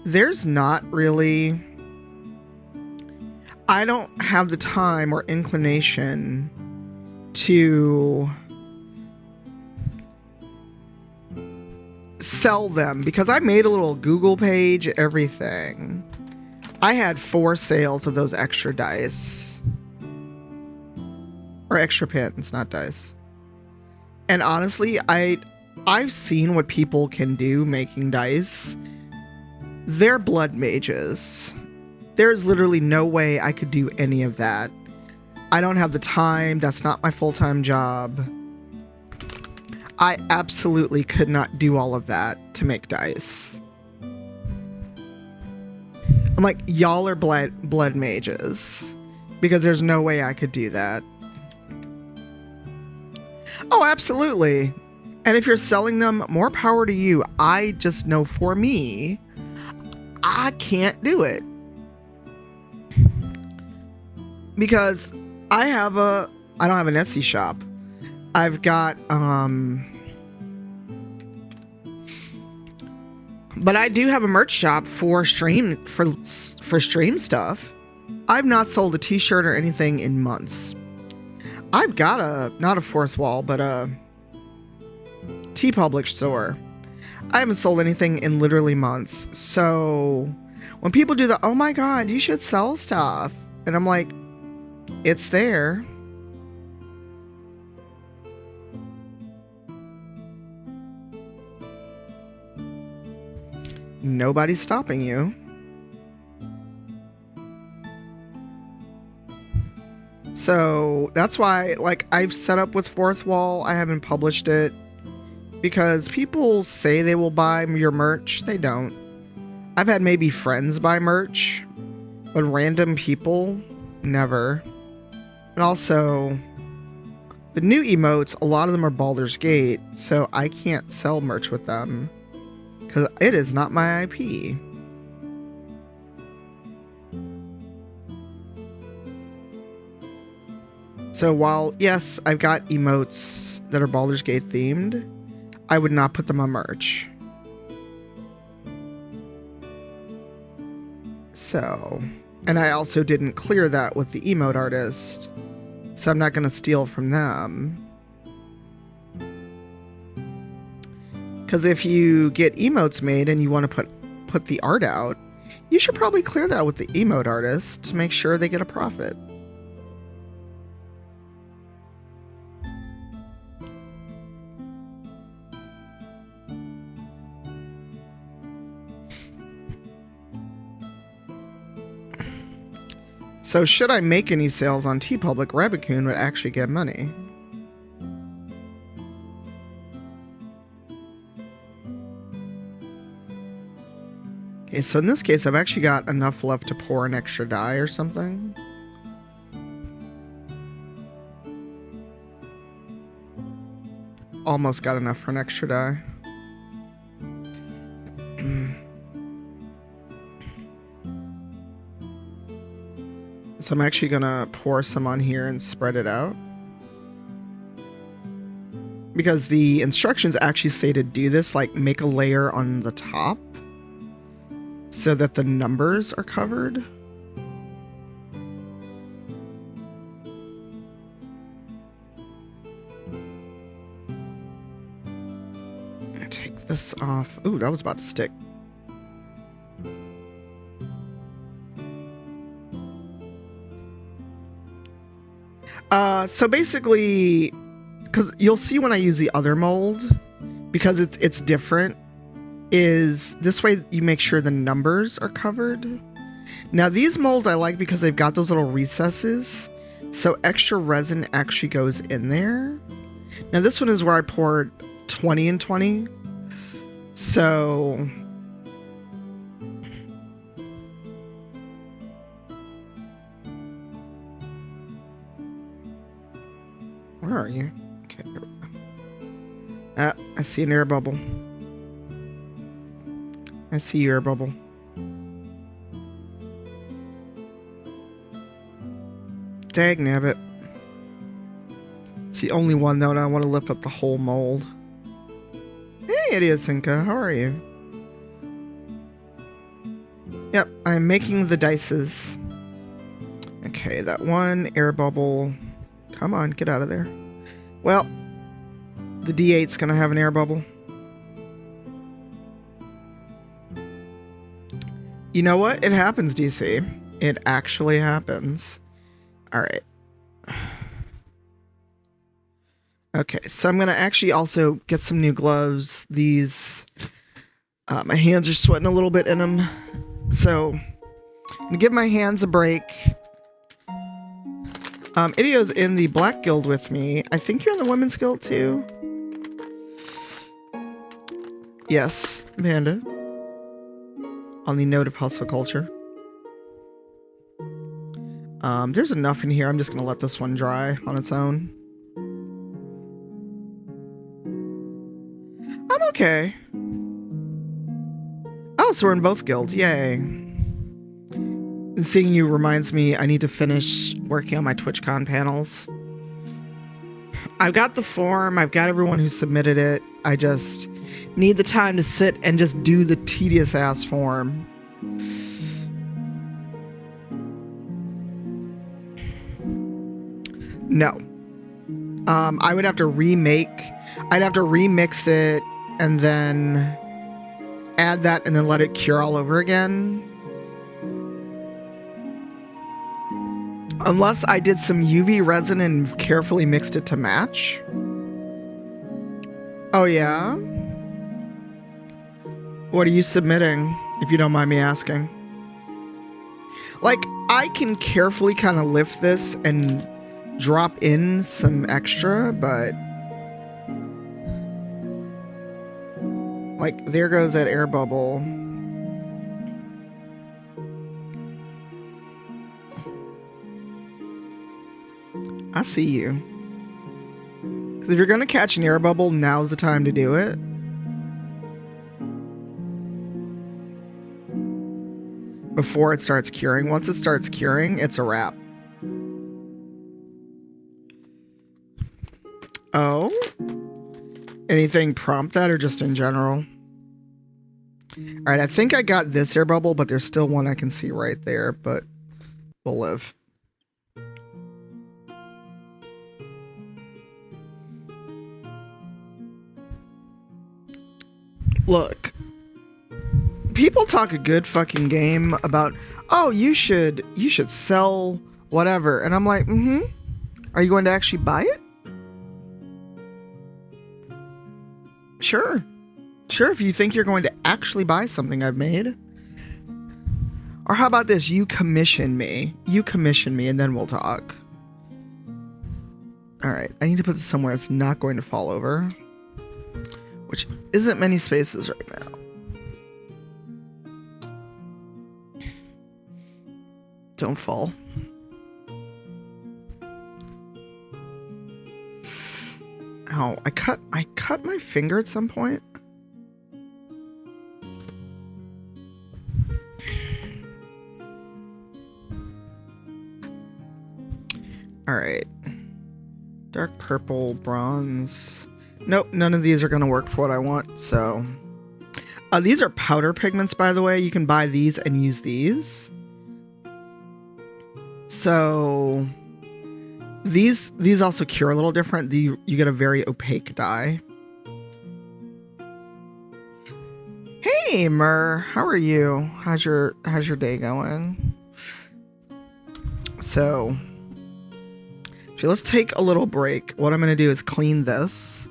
there's not really, I don't have the time or inclination to sell them because I made a little Google page, everything. I had 4 sales of those extra dice. Or extra pins, not dice. And honestly, I've seen what people can do making dice. They're blood mages. There's literally no way I could do any of that. I don't have the time. That's not my full-time job. I absolutely could not do all of that to make dice. I'm like, y'all are blood mages. Because there's no way I could do that. Oh, absolutely. And if you're selling them, more power to you. I just know for me, I can't do it. Because I don't have an Etsy shop. I've got, but I do have a merch shop for stream stuff. I've not sold a t-shirt or anything in months. I've got not a fourth wall, but a TeePublic store. I haven't sold anything in literally months. So when people do the, oh my god, you should sell stuff. And I'm like, it's there. Nobody's stopping you. So that's why, like, I've set up with Fourth Wall. I haven't published it because people say they will buy your merch. They don't. I've had maybe friends buy merch, but random people, never. And also, the new emotes, a lot of them are Baldur's Gate, so I can't sell merch with them because it is not my IP. So while, yes, I've got emotes that are Baldur's Gate themed, I would not put them on merch. So, and I also didn't clear that with the emote artist, so I'm not going to steal from them. Because if you get emotes made and you want to put the art out, you should probably clear that with the emote artist to make sure they get a profit. So should I make any sales on TeePublic, Rabbitcoon would actually get money. Okay, so in this case, I've actually got enough left to pour an extra die or something. Almost got enough for an extra die. So I'm actually gonna pour some on here and spread it out. Because the instructions actually say to do this, like make a layer on the top so that the numbers are covered. Take this off. Ooh, that was about to stick. So basically, because you'll see when I use the other mold, because it's different, is this way you make sure the numbers are covered. Now these molds I like because they've got those little recesses, so extra resin actually goes in there. Now this one is where I poured 20 and 20, so... Where are you? Okay, there we go. Ah, I see an air bubble. I see your air bubble. Dag nabbit. It's the only one though, and I want to lift up the whole mold. Hey, Idiosinka, how are you? Yep, I'm making the dices. Okay, that one air bubble. Come on, get out of there. Well, the D8's gonna have an air bubble. You know what? It happens, DC. It actually happens. Alright. Okay, so I'm gonna actually also get some new gloves. These, my hands are sweating a little bit in them. So, I'm gonna give my hands a break. Idio's in the Black Guild with me. I think you're in the Women's Guild too. Yes, Amanda. On the note of hustle culture. There's enough in here. I'm just gonna let this one dry on its own. I'm okay. Oh, so we're in both guilds. Yay. And seeing you reminds me I need to finish working on my TwitchCon panels. I've got the form. I've got everyone who submitted it. I just need the time to sit and just do the tedious ass form. No. I would have to I'd have to remix it and then add that and then let it cure all over again. Unless I did some UV resin and carefully mixed it to match. Oh yeah? What are you submitting, if you don't mind me asking? Like, I can carefully kind of lift this and drop in some extra, but... Like, there goes that air bubble. I see you. Because if you're going to catch an air bubble, now's the time to do it. Before it starts curing. Once it starts curing, it's a wrap. Oh? Anything prompt that or just in general? Alright, I think I got this air bubble, but there's still one I can see right there, but we'll live. Look, people talk a good fucking game about, oh, you should sell whatever, and I'm like, are you going to actually buy it? Sure, if you think you're going to actually buy something I've made. Or how about this, you commission me, and then we'll talk. Alright, I need to put this somewhere it's not going to fall over. Which isn't many spaces right now. Don't fall. Ow, I cut my finger at some point. Alright. Dark purple, bronze. Nope, none of these are going to work for what I want, so... these are powder pigments, by the way. You can buy these and use these. So... These also cure a little different. You get a very opaque dye. Hey, Mur. How are you? How's your day going? So... let's take a little break. What I'm going to do is clean this.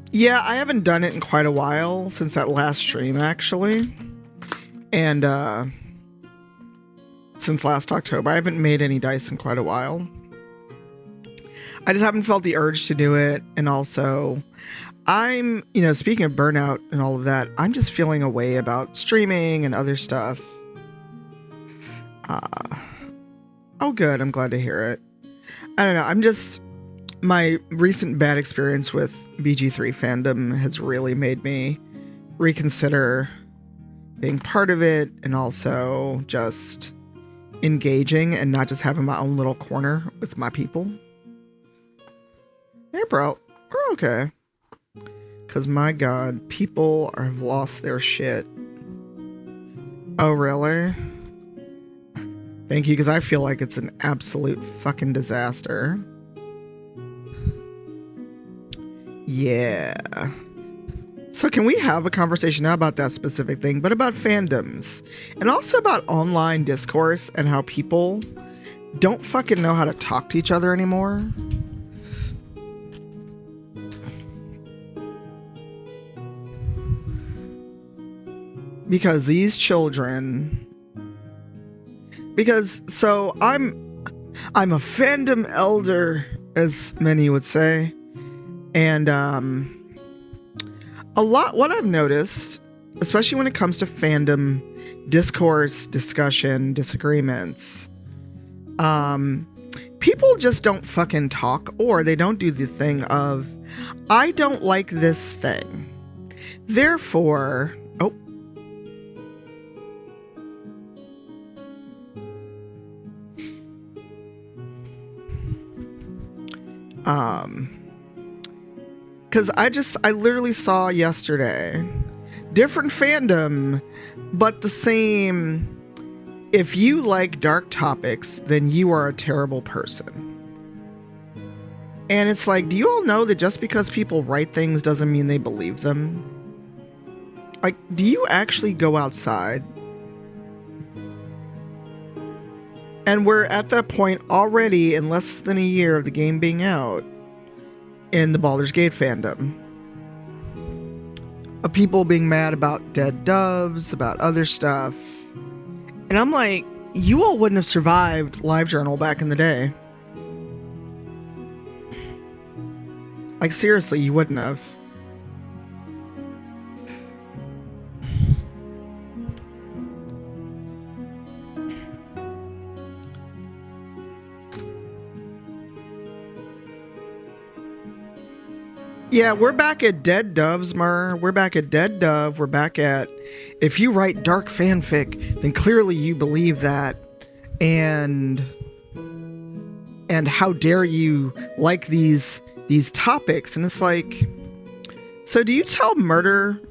Yeah, I haven't done it in quite a while, since that last stream, actually. And, since last October. I haven't made any dice in quite a while. I just haven't felt the urge to do it, and also, I'm, speaking of burnout and all of that, I'm just feeling a way about streaming and other stuff. Oh good, I'm glad to hear it. I don't know, my recent bad experience with BG3 fandom has really made me reconsider being part of it and also just engaging and not just having my own little corner with my people. Hey bro, we're okay. Cause my god, people have lost their shit. Oh really? Thank you, because I feel like it's an absolute fucking disaster. Yeah. So can we have a conversation not about that specific thing, but about fandoms and also about online discourse and how people don't fucking know how to talk to each other anymore? Because these children, so I'm a fandom elder, as many would say, and a lot what I've noticed, especially when it comes to fandom discourse, discussion, disagreements, people just don't fucking talk, or they don't do the thing of, I don't like this thing, therefore, because I literally saw yesterday, different fandom, but the same. If you like dark topics, then you are a terrible person. And it's like, do you all know that just because people write things doesn't mean they believe them? Like, do you actually go outside? And we're at that point already, in less than a year of the game being out, in the Baldur's Gate fandom, of people being mad about dead doves, about other stuff. And I'm like, you all wouldn't have survived LiveJournal back in the day. Like, seriously, you wouldn't have. Yeah, we're back at Dead Doves, Mer. We're back at Dead Dove. We're back at, if you write dark fanfic, then clearly you believe that. And how dare you like these topics? And it's like, so do you tell murder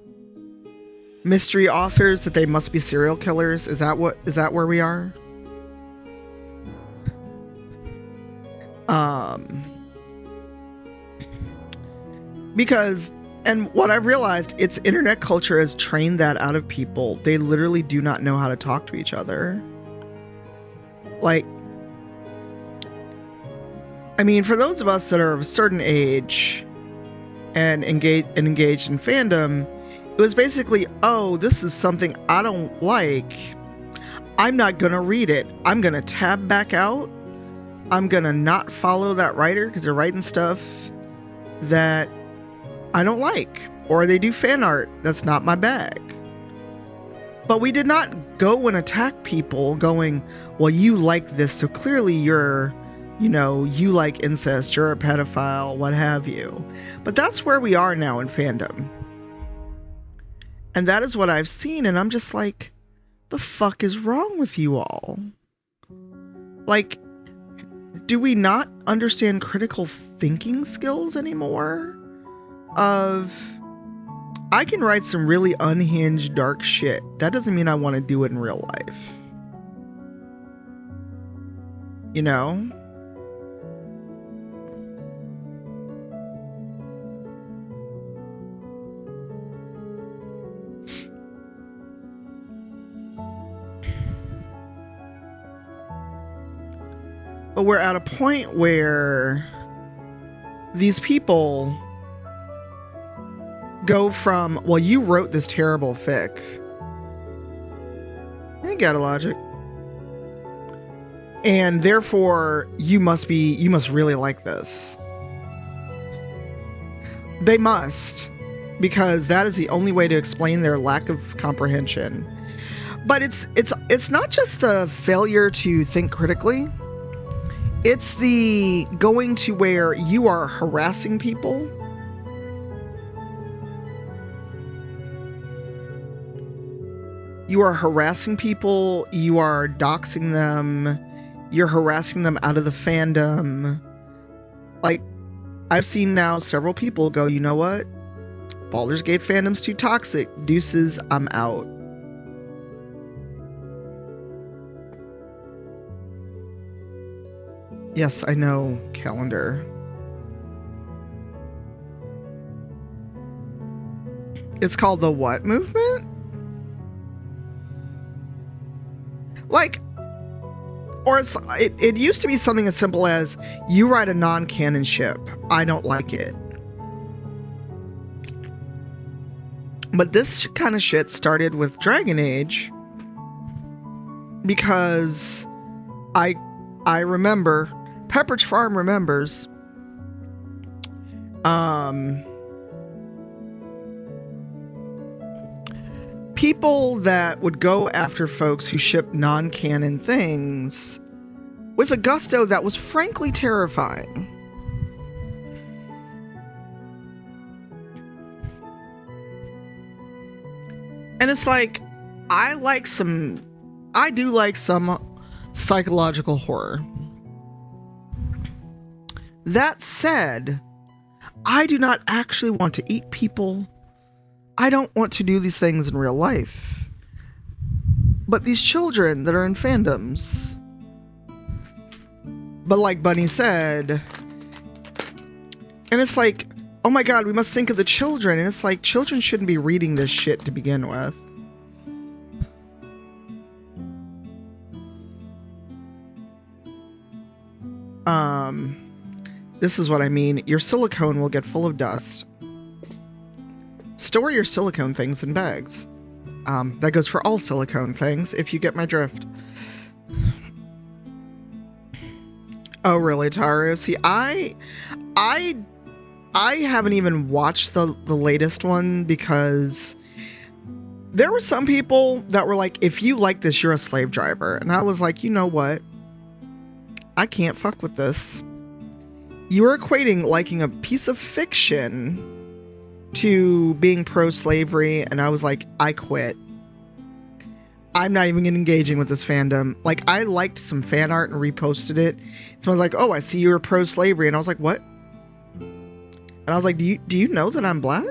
mystery authors that they must be serial killers? Is that where we are? Because, and what I've realized, it's internet culture has trained that out of people. They literally do not know how to talk to each other. Like, I mean, for those of us that are of a certain age and engaged in fandom, it was basically, oh, this is something I don't like. I'm not gonna read it. I'm gonna tab back out. I'm gonna not follow that writer because they're writing stuff that I don't like, or they do fan art that's not my bag. But we did not go and attack people going, well, you like this, so clearly you're, you like incest, you're a pedophile, what have you. But that's where we are now in fandom. And that is what I've seen, and I'm just like, the fuck is wrong with you all? Like, do we not understand critical thinking skills anymore? Of, I can write some really unhinged dark shit. That doesn't mean I want to do it in real life. You know? But we're at a point where these people go from, well, you wrote this terrible fic. I ain't got a logic. And therefore, you must really like this. They must. Because that is the only way to explain their lack of comprehension. But it's not just a failure to think critically. It's the going to where you are harassing people. You are harassing people, you are doxing them, you're harassing them out of the fandom. Like, I've seen now several people go, you know what? Baldur's Gate fandom's too toxic. Deuces, I'm out. Yes, I know, Calendar. It's called the what movement? Like, or it used to be something as simple as, you ride a non-canon ship, I don't like it. But this kind of shit started with Dragon Age, because I remember, Pepperidge Farm remembers, people that would go after folks who shipped non-canon things with a gusto that was frankly terrifying. And it's like, I do like some psychological horror. That said, I do not actually want to eat people. I don't want to do these things in real life. But these children that are in fandoms. But like Bunny said, and it's like, oh my god, we must think of the children. And it's like, children shouldn't be reading this shit to begin with. This is what I mean. Your silicone will get full of dust. Store your silicone things in bags. That goes for all silicone things, if you get my drift. Oh, really, Taru? See, I haven't even watched the latest one, because there were some people that were like, if you like this, you're a slave driver. And I was like, you know what? I can't fuck with this. You're equating liking a piece of fiction to being pro-slavery, and I was like, I quit. I'm not even engaging with this fandom. Like, I liked some fan art and reposted it. Someone's like, oh, I see you're pro-slavery. And I was like, what? And I was like, do you know that I'm black?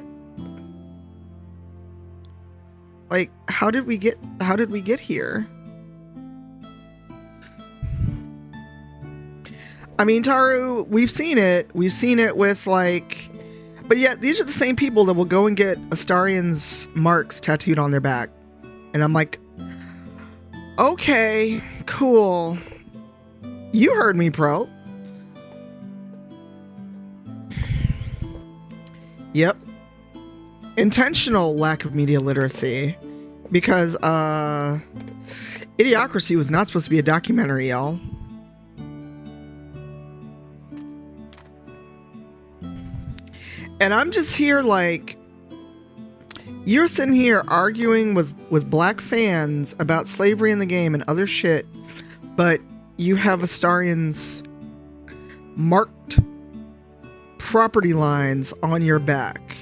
Like, how did we get here? I mean, Taru, we've seen it. We've seen it with, like... But yet, these are the same people that will go and get Astarion's marks tattooed on their back. And I'm like, okay, cool. You heard me, pro. Yep. Intentional lack of media literacy. Because, Idiocracy was not supposed to be a documentary, y'all. And I'm just here like, you're sitting here arguing with black fans about slavery in the game and other shit, but you have Astarion's marked property lines on your back.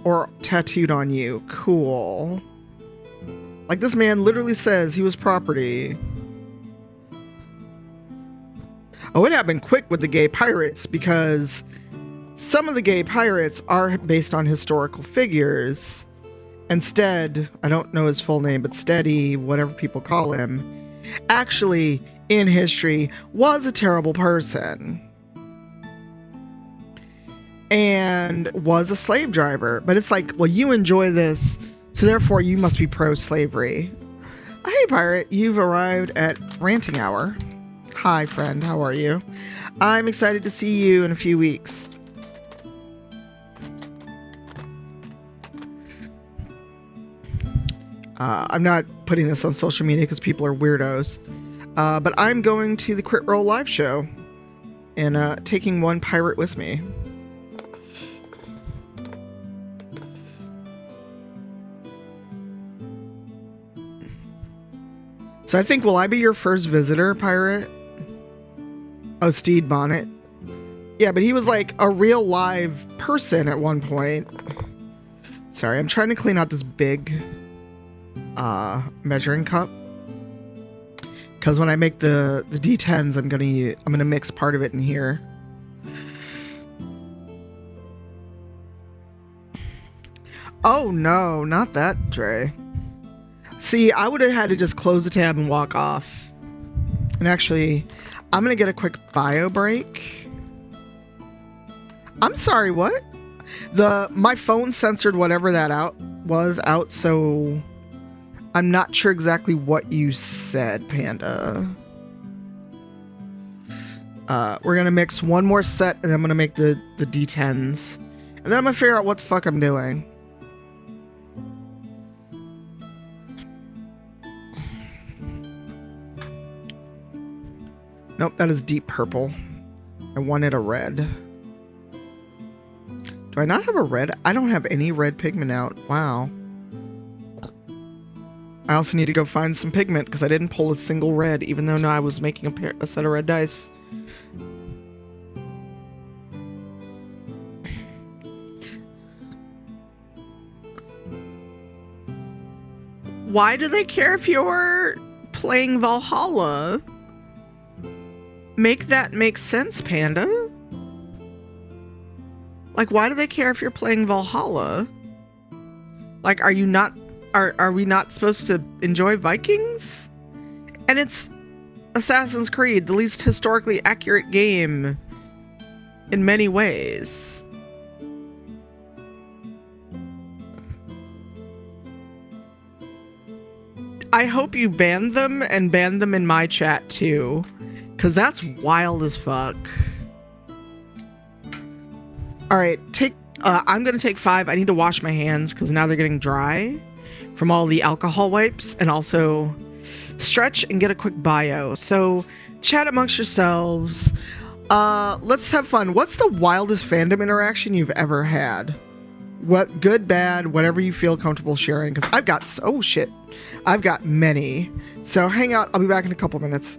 Or tattooed on you. Cool. Like, this man literally says he was property. Oh, it happened quick with the gay pirates, because some of the gay pirates are based on historical figures. And Stead, I don't know his full name, but Steady, whatever people call him, actually, in history, was a terrible person. And was a slave driver. But it's like, well, you enjoy this, so therefore you must be pro-slavery. Hey, pirate, you've arrived at ranting hour. Hi, friend, how are you? I'm excited to see you in a few weeks. I'm not putting this on social media because people are weirdos. But I'm going to the Crit Roll live show and taking one pirate with me. So I think, will I be your first visitor, pirate? Oh, Steed Bonnet. Yeah, but he was like a real live person at one point. Sorry, I'm trying to clean out this big measuring cup, because when I make the D10s, I'm gonna mix part of it in here. Oh no, not that tray. See, I would have had to just close the tab and walk off. And actually, I'm gonna get a quick bio break. I'm sorry, what? My phone censored whatever that out, so I'm not sure exactly what you said, Panda. We're gonna mix one more set, and then I'm gonna make the D10s, and then I'm gonna figure out what the fuck I'm doing. Nope, that is deep purple. I wanted a red. Do I not have a red? I don't have any red pigment out. Wow. I also need to go find some pigment because I didn't pull a single red, even though I was making a set of red dice. Why do they care if you're playing Valhalla? Make that make sense, Panda. Like, why do they care if you're playing Valhalla? Like, are we not supposed to enjoy Vikings? And it's Assassin's Creed, the least historically accurate game in many ways. I hope you ban them and ban them in my chat too, because that's wild as fuck. Alright, I'm gonna take 5. I need to wash my hands because now they're getting dry from all the alcohol wipes, and also stretch and get a quick bio. So chat amongst yourselves. Let's have fun. What's the wildest fandom interaction you've ever had? What, good, bad, whatever you feel comfortable sharing, because I've got many. So hang out, I'll be back in a couple minutes.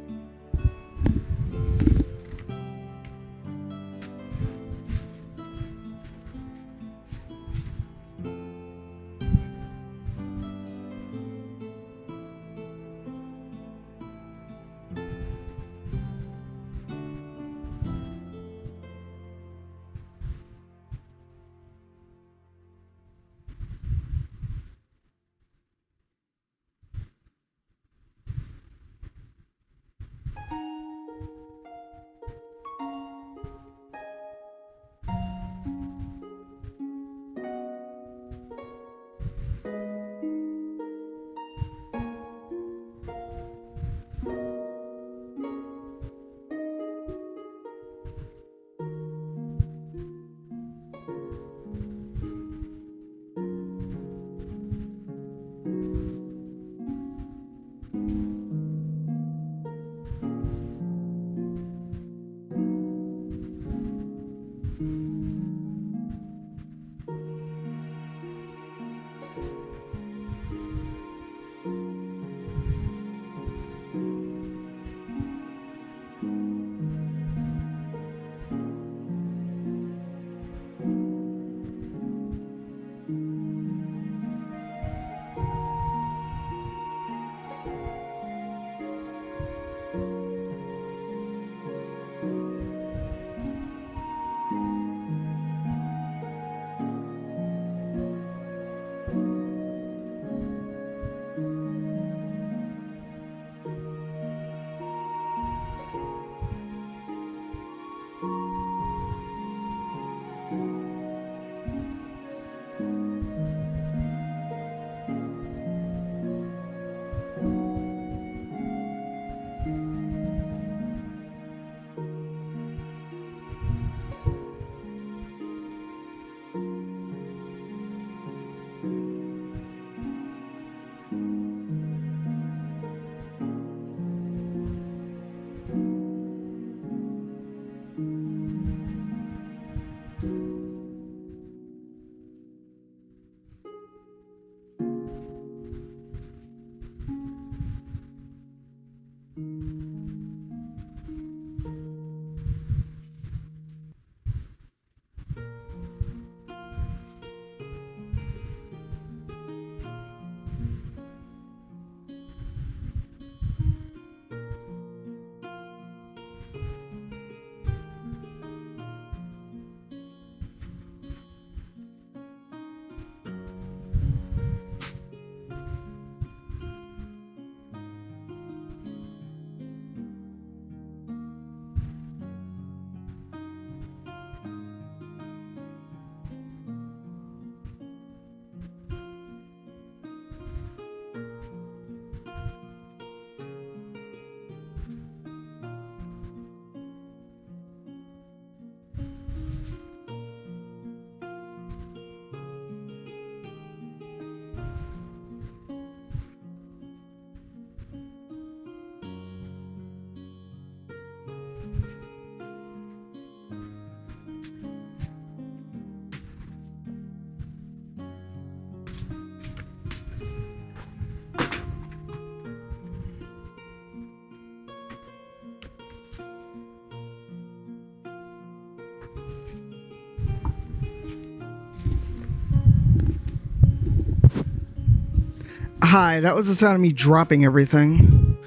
Hi, that was the sound of me dropping everything.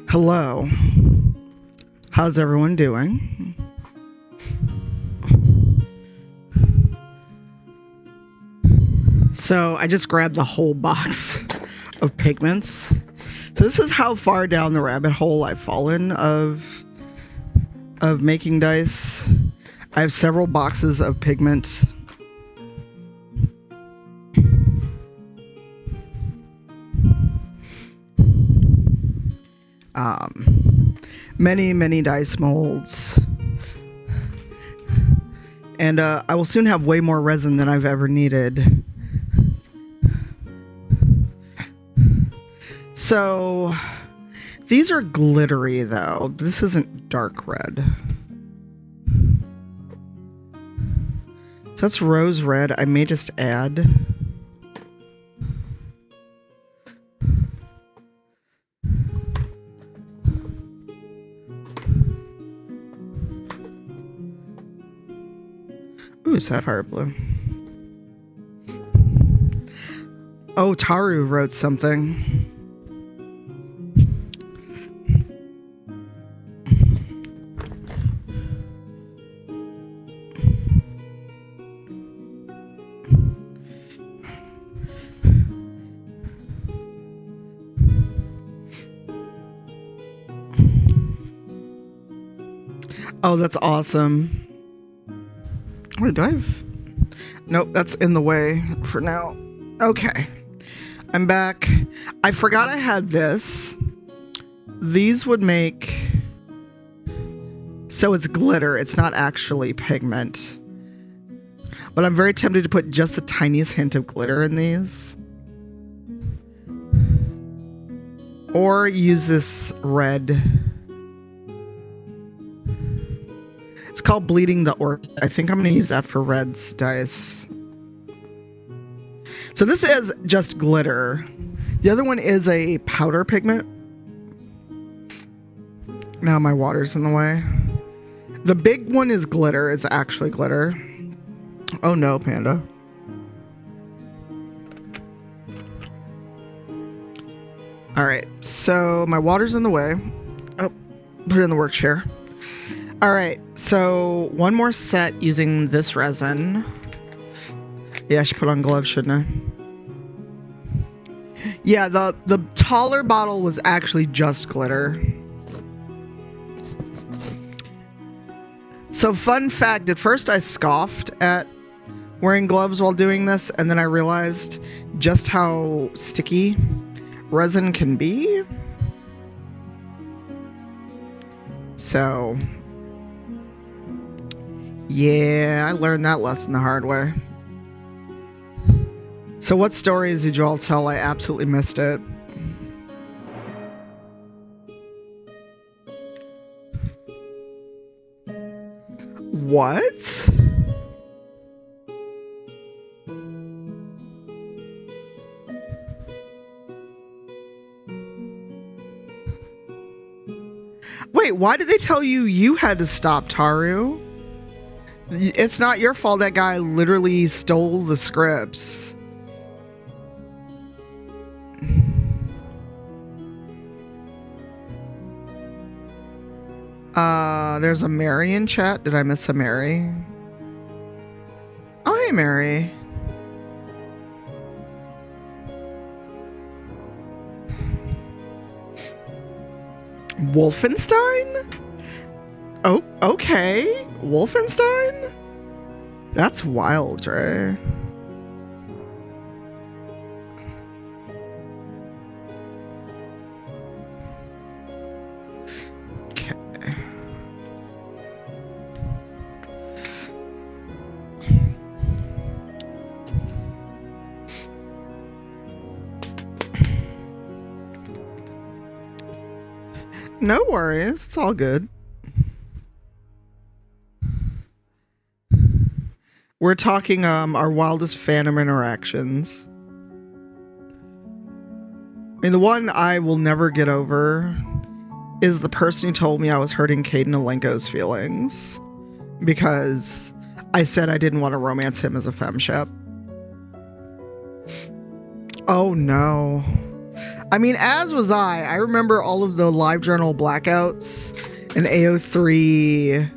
Hello. How's everyone doing? So I just grabbed the whole box of pigments. So this is how far down the rabbit hole I've fallen of making dice. I have several boxes of pigment. Many dice molds. And I will soon have way more resin than I've ever needed. So, these are glittery though. This isn't dark red. So that's rose red. I may just add. Ooh, sapphire blue. Oh, Taru wrote something. Oh, that's awesome. What do I have? Nope, that's in the way for now. Okay. I'm back. I forgot I had this. These would make... So it's glitter. It's not actually pigment. But I'm very tempted to put just the tiniest hint of glitter in these. Or use this red... It's called Bleeding the Orchid. I think I'm going to use that for Red's dice. So this is just glitter. The other one is a powder pigment. Now my water's in the way. The big one is glitter. It's actually glitter. Oh no, Panda. Alright, so my water's in the way. Oh, put it in the work chair. Alright, so one more set using this resin. Yeah, I should put on gloves, shouldn't I? Yeah, the taller bottle was actually just glitter. So fun fact, at first I scoffed at wearing gloves while doing this, and then I realized just how sticky resin can be. So... yeah, I learned that lesson the hard way. So what stories did you all tell? I absolutely missed it. What? Wait, why did they tell you you had to stop, Taru? It's not your fault. That guy literally stole the scripts. There's a Mary in chat. Did I miss a Mary? Oh, hey, Mary. Wolfenstein? Oh, okay. Wolfenstein? That's wild, Dre. Okay. No worries. It's all good. We're talking our wildest fandom interactions. I mean, the one I will never get over is the person who told me I was hurting Caden Alenko's feelings because I said I didn't want to romance him as a femshep. Oh no. I mean, as was I. I remember all of the LiveJournal blackouts and AO3.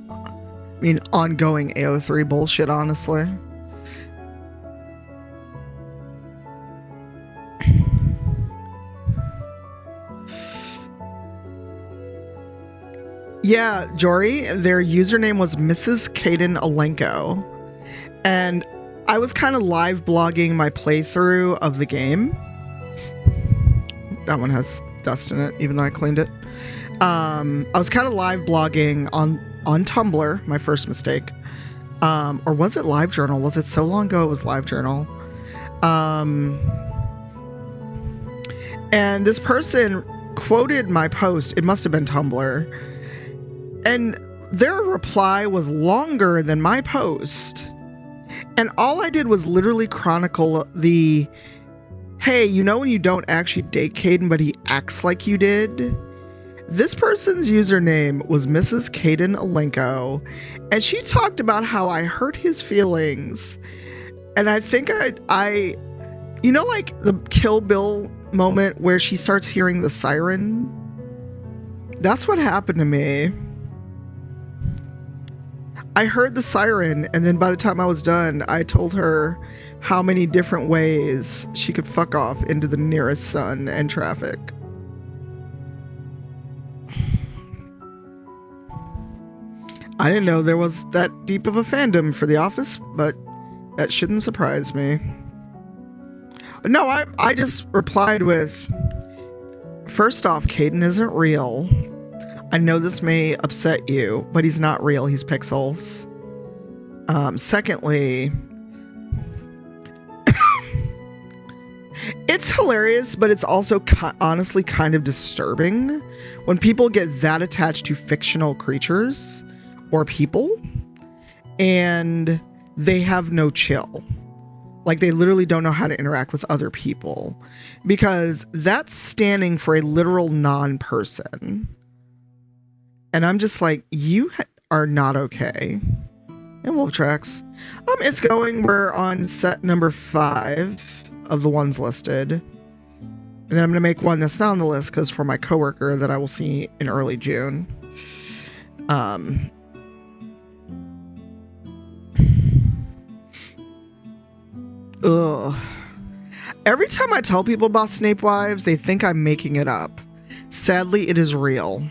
I mean, ongoing AO3 bullshit, honestly. Yeah, Jory, their username was Mrs. Kaden Alenko. And I was kind of live blogging my playthrough of the game. That one has dust in it, even though I cleaned it. I was kind of live blogging on Tumblr, my first mistake. Or was it LiveJournal? Was it so long ago it was LiveJournal? And this person quoted my post. It must have been Tumblr. And their reply was longer than my post. And all I did was literally chronicle the, hey, you know when you don't actually date Caden, but he acts like you did? This person's username was Mrs. Kaden Alenko, and she talked about how I hurt his feelings. And I think I you know, like the Kill Bill moment where she starts hearing the siren? That's what happened to me. I heard the siren, and then by the time I was done, I told her how many different ways she could fuck off into the nearest sun and traffic. I didn't know there was that deep of a fandom for The Office, but that shouldn't surprise me. No, I just replied with, first off, Caden isn't real. I know this may upset you, but he's not real. He's pixels. Secondly, it's hilarious, but it's also honestly kind of disturbing when people get that attached to fictional creatures or people and they have no chill. Like, they literally don't know how to interact with other people because that's standing for a literal non-person. And I'm just like, you are not okay. And Wolf Tracks. It's going. We're on set number 5 of the ones listed. And then I'm going to make one that's not on the list because for my coworker that I will see in early June. Ugh. Every time I tell people about Snape Wives, they think I'm making it up. Sadly, it is real.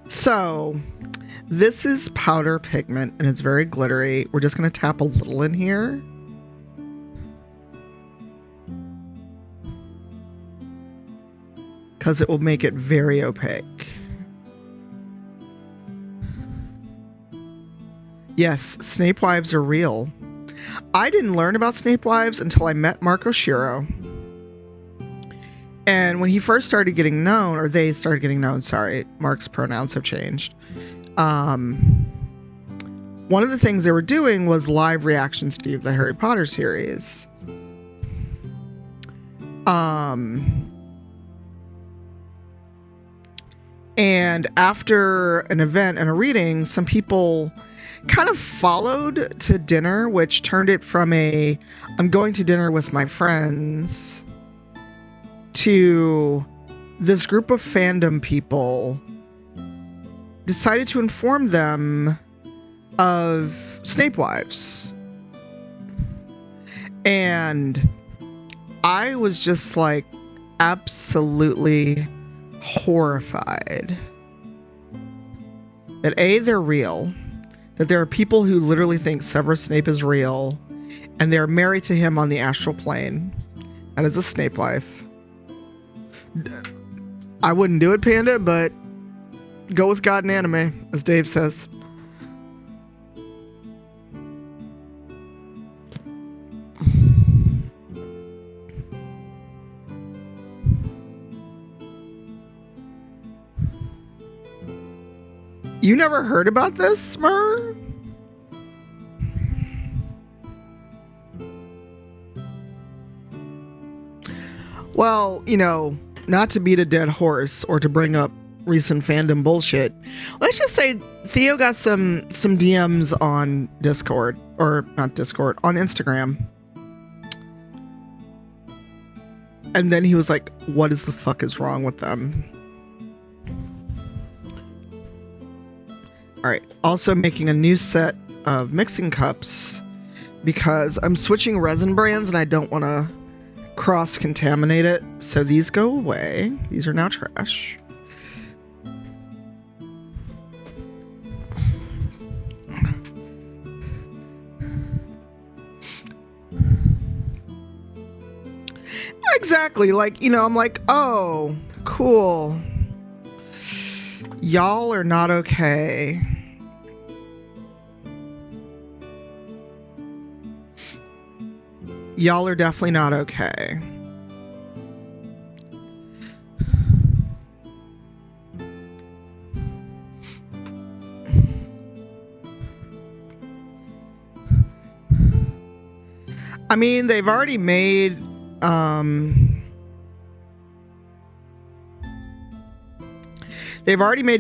So, this is powder pigment, and it's very glittery. We're just going to tap a little in here. Because it will make it very opaque. Yes, Snape Wives are real. I didn't learn about Snape Wives until I met Mark Oshiro. And when he first started getting known, or they started getting known, sorry, Mark's pronouns have changed. One of the things they were doing was live reactions to the Harry Potter series. And after an event and a reading, some people kind of followed to dinner, which turned it from a, I'm going to dinner with my friends, to this group of fandom people decided to inform them of Snape Wives. And I was just like absolutely horrified that A, they're real, that there are people who literally think Severus Snape is real, and they're married to him on the astral plane. That is a Snape wife. I wouldn't do it, Panda, but go with God and anime, as Dave says. You never heard about this, Smur? Well, you know, not to beat a dead horse or to bring up recent fandom bullshit. Let's just say Theo got some DMs on Discord, or not Discord, on Instagram. And then he was like, what is the fuck is wrong with them? Alright, also making a new set of mixing cups because I'm switching resin brands and I don't want to cross-contaminate it. So these go away. These are now trash. Exactly, like, you know, I'm like, oh, cool. Y'all are not okay. Y'all are definitely not okay. I mean, they've already made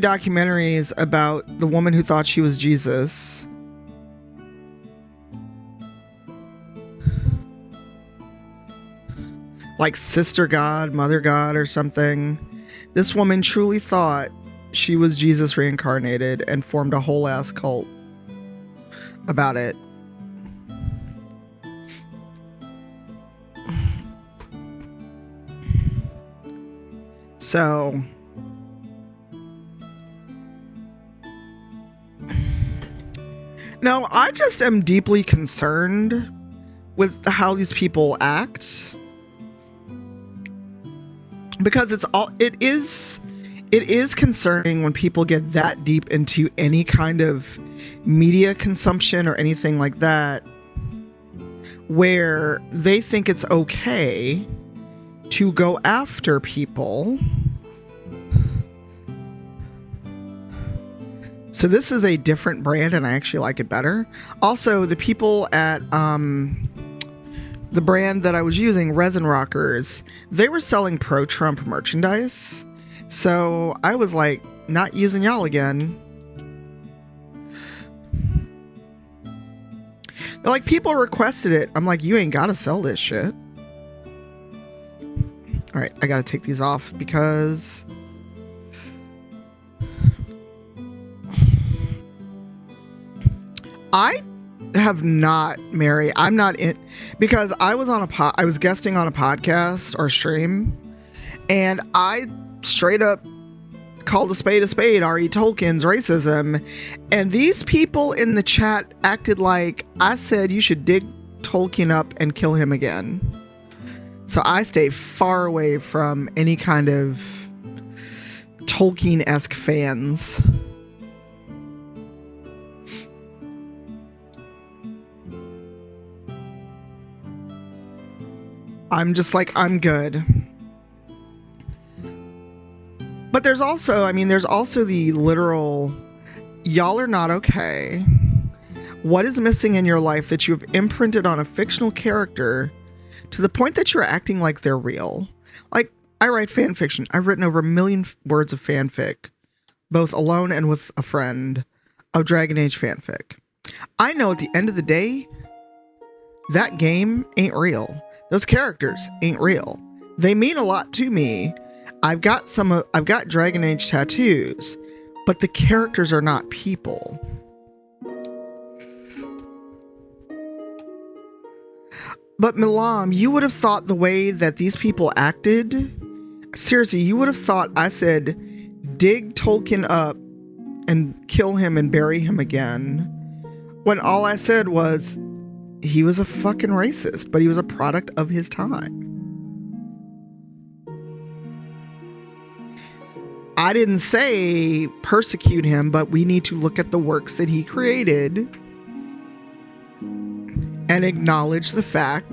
documentaries about the woman who thought she was Jesus. Like Sister God, Mother God, or something. This woman truly thought she was Jesus reincarnated and formed a whole ass cult about it. So no, I just am deeply concerned with how these people act, because it is concerning when people get that deep into any kind of media consumption or anything like that, where they think it's okay to go after people. So this is a different brand and I actually like it better. Also, the people at the brand that I was using, Resin Rockers, they were selling pro-Trump merchandise. So I was like, not using y'all again. They're like, people requested it. I'm like, you ain't gotta sell this shit. Alright, I gotta take these off because I have not, Mary, I'm not in, because I was on I was guesting on a podcast or stream, and I straight up called a spade, R.E. Tolkien's racism, and these people in the chat acted like I said you should dig Tolkien up and kill him again. So I stay far away from any kind of Tolkien-esque fans. I'm just like, I'm good. But there's also, I mean, there's also the literal, y'all are not okay. What is missing in your life that you have imprinted on a fictional character to the point that you're acting like they're real? Like, I write fan fiction. I've written over 1 million words of fanfic, both alone and with a friend, of Dragon Age fanfic. I know at the end of the day, that game ain't real. Those characters ain't real. They mean a lot to me. I've got Dragon Age tattoos, but the characters are not people. But Milam, you would have thought the way that these people acted, seriously, you would have thought I said, dig Tolkien up and kill him and bury him again, when all I said was, he was a fucking racist, but he was a product of his time. I didn't say persecute him, but we need to look at the works that he created and acknowledge the fact.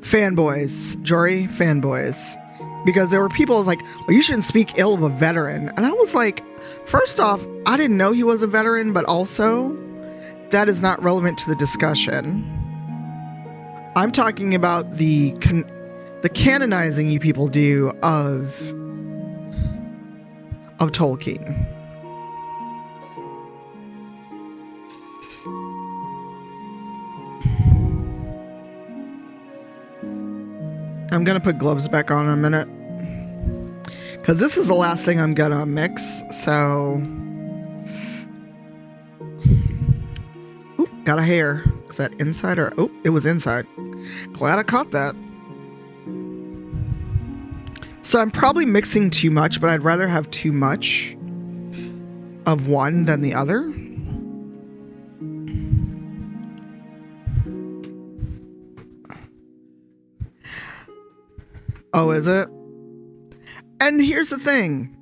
Fanboys, Jory, fanboys. Because there were people who was like, well, you shouldn't speak ill of a veteran. And I was like, first off, I didn't know he was a veteran, but also, that is not relevant to the discussion. I'm talking about the the canonizing you people do of Tolkien. I'm gonna put gloves back on in a minute, because this is the last thing I'm gonna mix, so... Oop, got a hair. Is that inside or... Oh, it was inside. Glad I caught that. So I'm probably mixing too much, but I'd rather have too much of one than the other. Oh, is it? And here's the thing.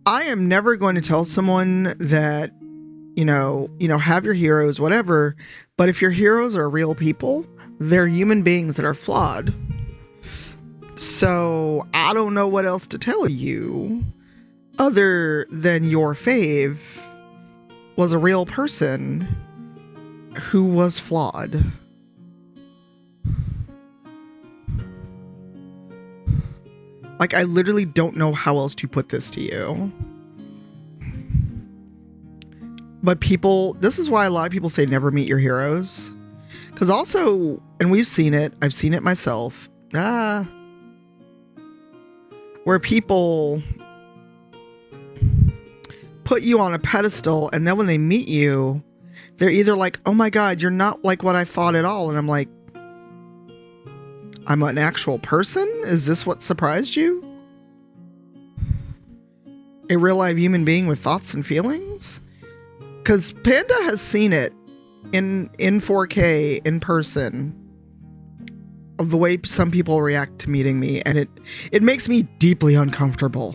I am never going to tell someone that, you know, have your heroes, whatever. But if your heroes are real people, they're human beings that are flawed. So I don't know what else to tell you other than your fave was a real person who was flawed. Like, I literally don't know how else to put this to you. But people, this is why a lot of people say never meet your heroes. Because also, and we've seen it, I've seen it myself, where people put you on a pedestal, and then when they meet you, they're either like, oh my god, you're not like what I thought at all. And I'm like, I'm an actual person? Is this what surprised you? A real live human being with thoughts and feelings? Because Panda has seen it in 4K in person of the way some people react to meeting me, and it makes me deeply uncomfortable.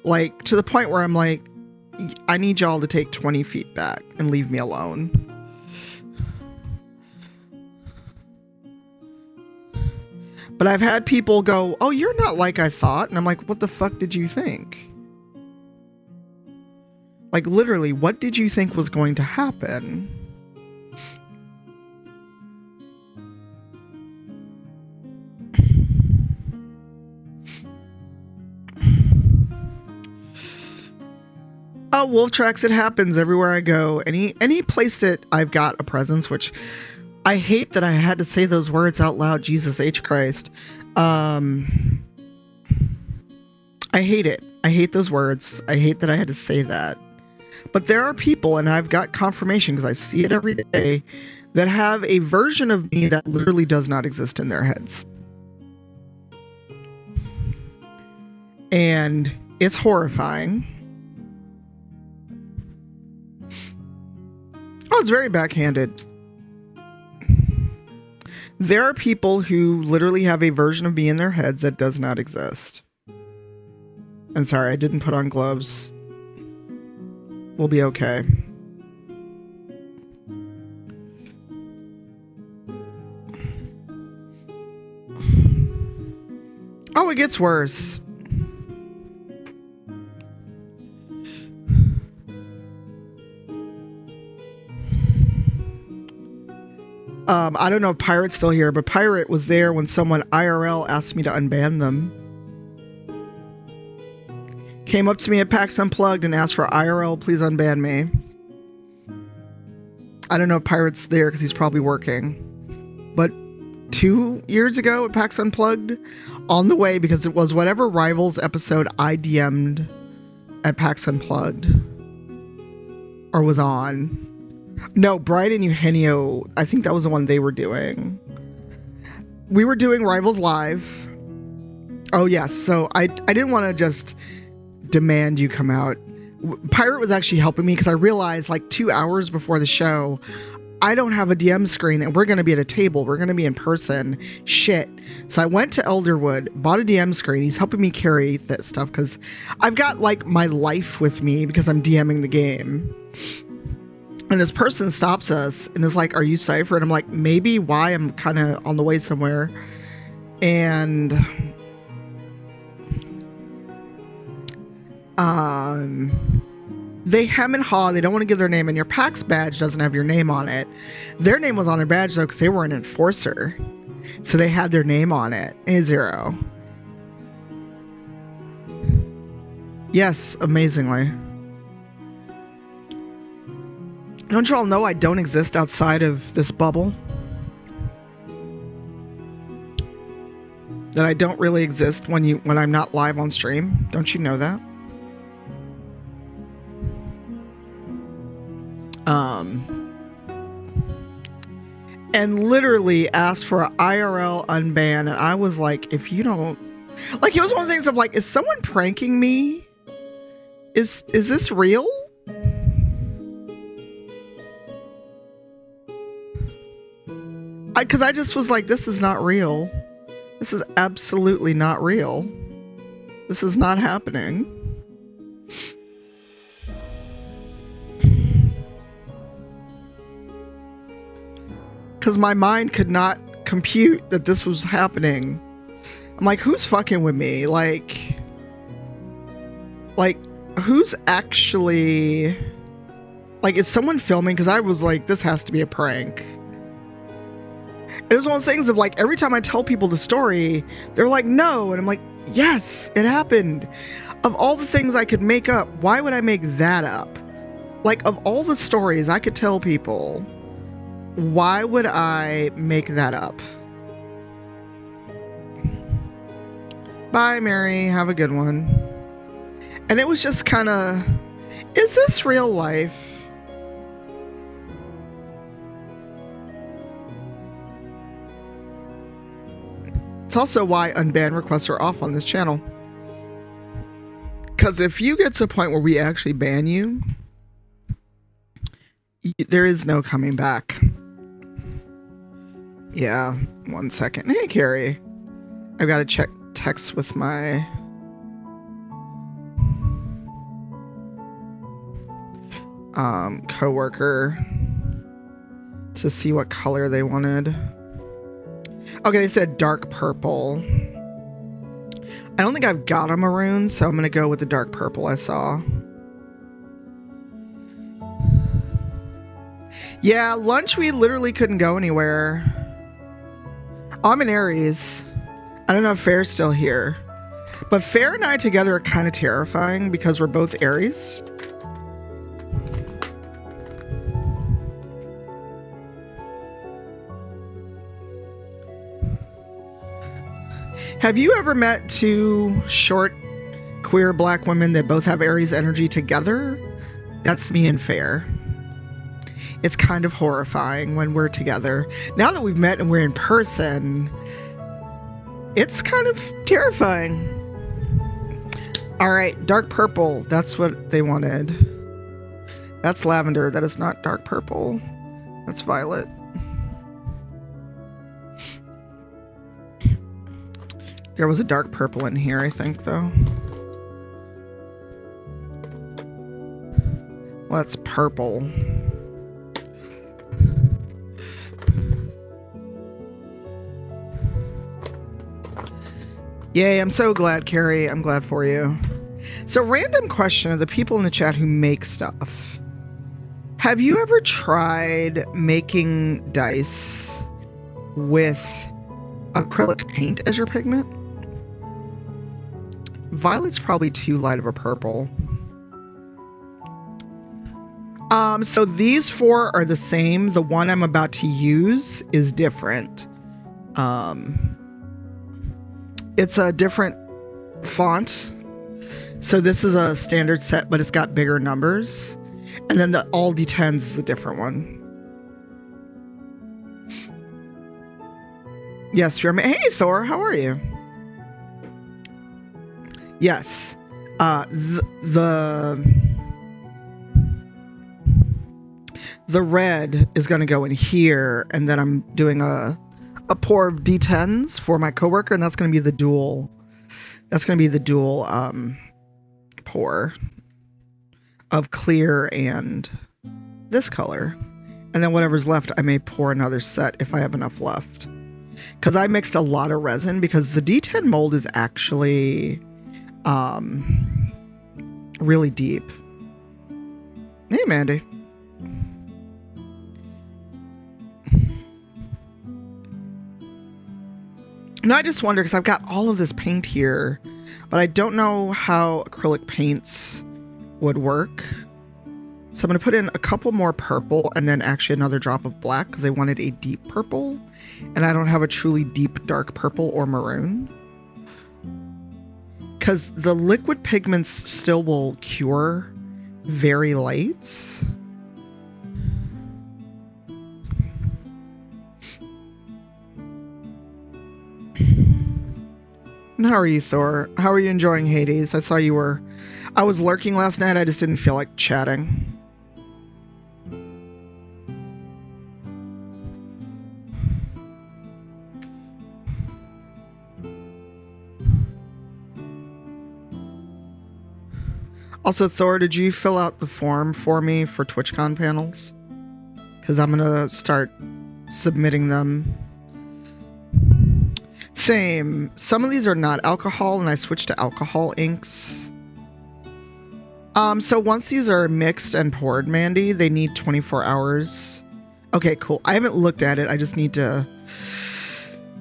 Like, to the point where I'm like, I need y'all to take 20 feet back and leave me alone. But I've had people go, oh, you're not like I thought. And I'm like, what the fuck did you think? Like, literally, what did you think was going to happen? Oh, wolf tracks, it happens everywhere I go. Any place that I've got a presence, which... I hate that I had to say those words out loud, Jesus H. Christ. I hate it. I hate those words. I hate that I had to say that. But there are people, and I've got confirmation because I see it every day, that have a version of me that literally does not exist in their heads. And it's horrifying. Oh, it's very backhanded. There are people who literally have a version of me in their heads that does not exist. I'm sorry, I didn't put on gloves. We'll be okay. Oh, it gets worse. I don't know if Pirate's still here, but Pirate was there when someone IRL asked me to unban them. Came up to me at PAX Unplugged and asked for IRL, please unban me. I don't know if Pirate's there because he's probably working. But 2 years ago at PAX Unplugged, on the way, because it was whatever Rivals episode I DM'd at PAX Unplugged, or was on. No, Brian and Eugenio, I think that was the one they were doing. We were doing Rivals Live. Oh, yes. So I didn't want to just demand you come out. Pirate was actually helping me because I realized like 2 hours before the show, I don't have a DM screen and we're going to be at a table. We're going to be in person. Shit. So I went to Elderwood, bought a DM screen. He's helping me carry that stuff because I've got like my life with me because I'm DMing the game. And this person stops us and is like, are you Cypher? And I'm like, maybe. Why? I'm kind of on the way somewhere. And they hem and haw. They don't want to give their name, and your PAX badge doesn't have your name on it. Their name was on their badge, though, because they were an enforcer. So they had their name on it. A0. Yes, amazingly. Don't you all know I don't exist outside of this bubble? That I don't really exist when I'm not live on stream? Don't you know that? And literally asked for an IRL unban, and I was like, if you don't... Like, it was one of those things of like, is someone pranking me? Is this real? Because I just was like, this is not real. This is absolutely not real. This is not happening. Because my mind could not compute that this was happening. I'm like, who's fucking with me? Like, who's actually... Like, is someone filming? Because I was like, this has to be a prank. It was one of those things of like, every time I tell people the story, they're like, no. And I'm like, yes, it happened. Of all the things I could make up, why would I make that up? Like, of all the stories I could tell people, why would I make that up? Bye, Mary. Have a good one. And it was just kind of, is this real life? It's also why unban requests are off on this channel. Because if you get to a point where we actually ban you, there is no coming back. Yeah, 1 second. Hey, Carrie. I've got to check text with my... coworker to see what color they wanted. Okay, they said dark purple. I don't think I've got a maroon, so I'm going to go with the dark purple I saw. Yeah, lunch we literally couldn't go anywhere. Oh, I'm in Aries. I don't know if Fair's still here. But Fair and I together are kind of terrifying because we're both Aries. Have you ever met two short, queer black women that both have Aries energy together? That's me and Fair. It's kind of horrifying when we're together. Now that we've met and we're in person, it's kind of terrifying. All right, dark purple. That's what they wanted. That's lavender. That is not dark purple. That's violet. There was a dark purple in here, I think, though. Well, that's purple. Yay, I'm so glad, Carrie. I'm glad for you. So, random question of the people in the chat who make stuff. Have you ever tried making dice with acrylic paint as your pigment? Violet's probably too light of a purple. So these four are the same. The one I'm about to use is different. It's a different font. So this is a standard set, but it's got bigger numbers. And then the all D10s is a different one. Yes, you're... Hey, Thor, how are you? Yes. The red is going to go in here, and then I'm doing a pour of D10s for my coworker, and that's going to be the dual. That's going to be the dual pour of clear and this color, and then whatever's left, I may pour another set if I have enough left. Because I mixed a lot of resin, because the D10 mold is actually really deep. Hey, Mandy. No, I just wonder, because I've got all of this paint here, but I don't know how acrylic paints would work. So I'm going to put in a couple more purple and then actually another drop of black, because I wanted a deep purple, and I don't have a truly deep dark purple or maroon. Because the liquid pigments still will cure very light. And how are you, Thor? How are you enjoying Hades? I saw you were... I was lurking last night, I just didn't feel like chatting. Also, Thor, did you fill out the form for me for TwitchCon panels? Because I'm going to start submitting them. Same. Some of these are not alcohol, and I switched to alcohol inks. So once these are mixed and poured, Mandy, they need 24 hours. Okay, cool. I haven't looked at it. I just need to...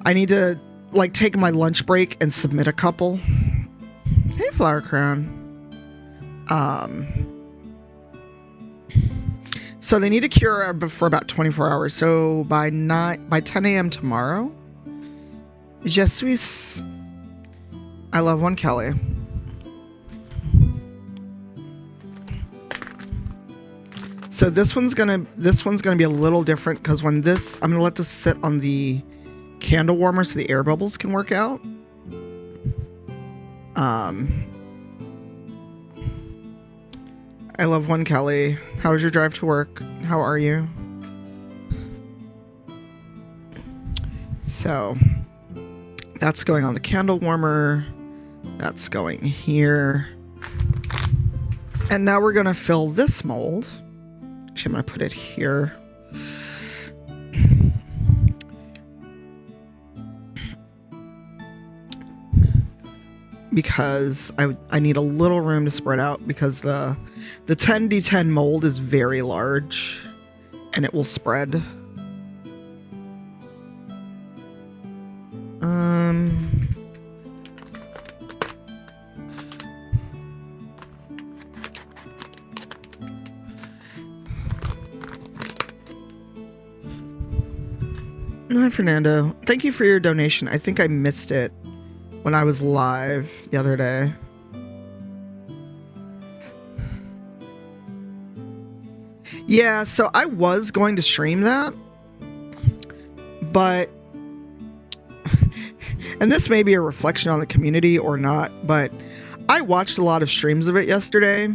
I need to, like, take my lunch break and submit a couple. Hey, Flower Crown. So they need to cure for about 24 hours. So by 10 a.m. tomorrow. Je suis. I love one Kelly. So this one's gonna be a little different, because when this, I'm gonna let this sit on the candle warmer so the air bubbles can work out. I love one Kelly. How was your drive to work? How are you? So that's going on the candle warmer. That's going here. And now we're going to fill this mold. Actually, I'm going to put it here. Because I need a little room to spread out, because the 10d10 mold is very large and it will spread. Hi, Fernando. Thank you for your donation. I think I missed it when I was live the other day. Yeah, so I was going to stream that, but, and this may be a reflection on the community or not, but I watched a lot of streams of it yesterday,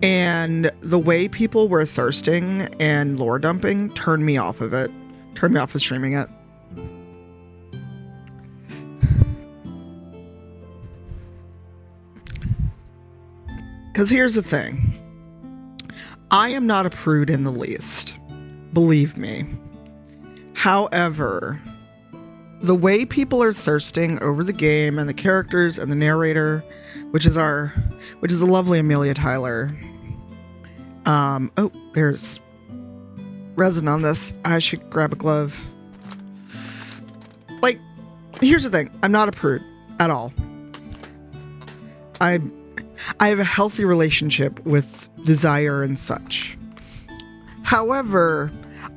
and the way people were thirsting and lore dumping turned me off of it, turned me off of streaming it. Because here's the thing. I am not a prude in the least. Believe me. However, the way people are thirsting over the game and the characters and the narrator, which is the lovely Amelia Tyler. Oh, there's resin on this. I should grab a glove. Like, here's the thing. I'm not a prude at all. I have a healthy relationship with desire and such. However,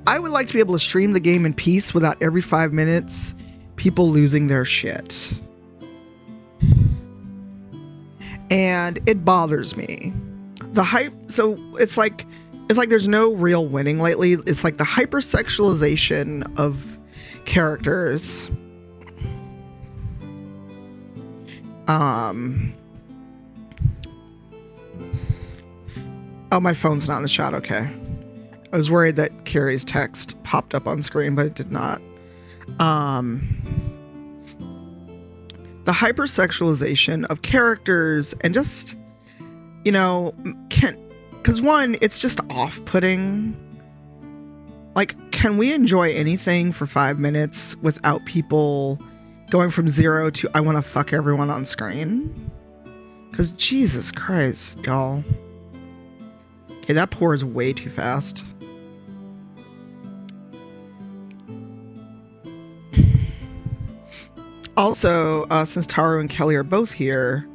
I would like to be able to stream the game in peace without every 5 minutes people losing their shit. And it bothers me. The hype, so it's like there's no real winning lately. It's like the hypersexualization of characters. Oh, my phone's not in the shot. Okay. I was worried that Carrie's text popped up on screen, but it did not. The hypersexualization of characters and just, you know, because one, it's just off-putting. Like, can we enjoy anything for 5 minutes without people going from 0 to I want to fuck everyone on screen? Because Jesus Christ, y'all. Okay, that pour is way too fast. Also, since Taro and Kelly are both here,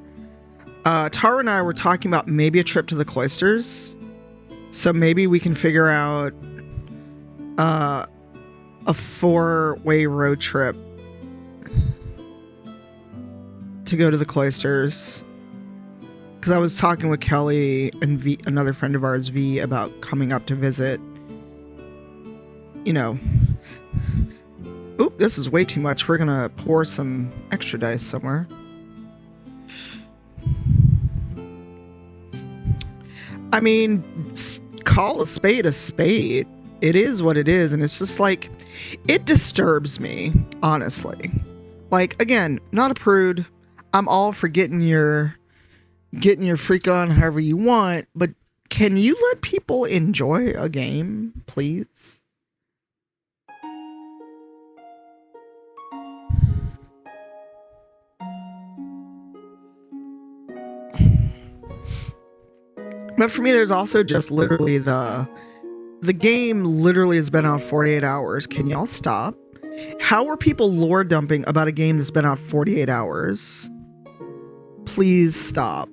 Taro and I were talking about maybe a trip to the cloisters. So maybe we can figure out a 4-way road trip to go to the cloisters. Because I was talking with Kelly and V, another friend of ours, V, about coming up to visit. You know. Oop, this is way too much. We're gonna pour some extra dice somewhere. I mean, call a spade a spade. It is what it is, and it's just like, it disturbs me, honestly. Like, again, not a prude. I'm all for getting your freak on however you want, but can you let people enjoy a game, please? But for me, there's also just literally the game literally has been out 48 hours. Can y'all stop? How are people lore dumping about a game that's been out 48 hours? Please stop.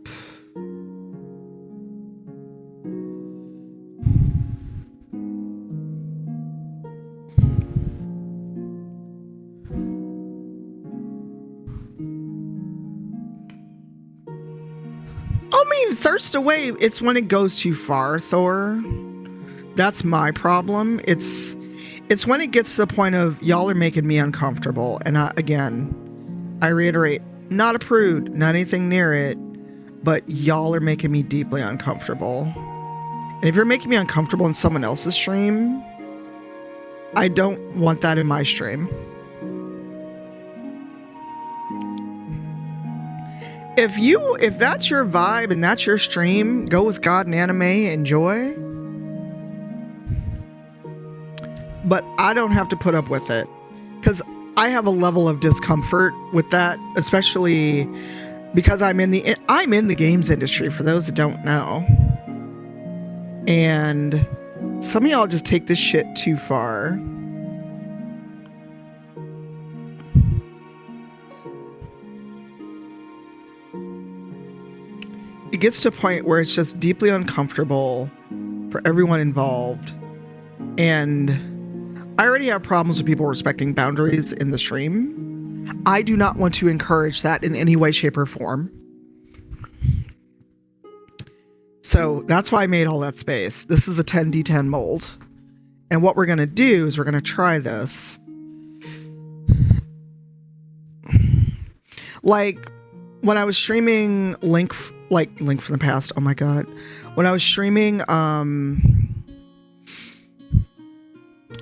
I mean, thirst away, it's when it goes too far, Thor. That's my problem. It's when it gets to the point of y'all are making me uncomfortable. And I reiterate, not a prude, not anything near it, but y'all are making me deeply uncomfortable. And if you're making me uncomfortable in someone else's stream, I don't want that in my stream. If that's your vibe and that's your stream, go with God and anime, enjoy. But I don't have to put up with it, because I have a level of discomfort with that, especially because I'm in the games industry, for those that don't know. And some of y'all just take this shit too far. It gets to a point where it's just deeply uncomfortable for everyone involved. And I already have problems with people respecting boundaries in the stream. I do not want to encourage that in any way, shape, or form. So that's why I made all that space. This is a 10d10 mold. And what we're going to do is we're going to try this. Like, when I was streaming Link from the Past, oh my god. When I was streaming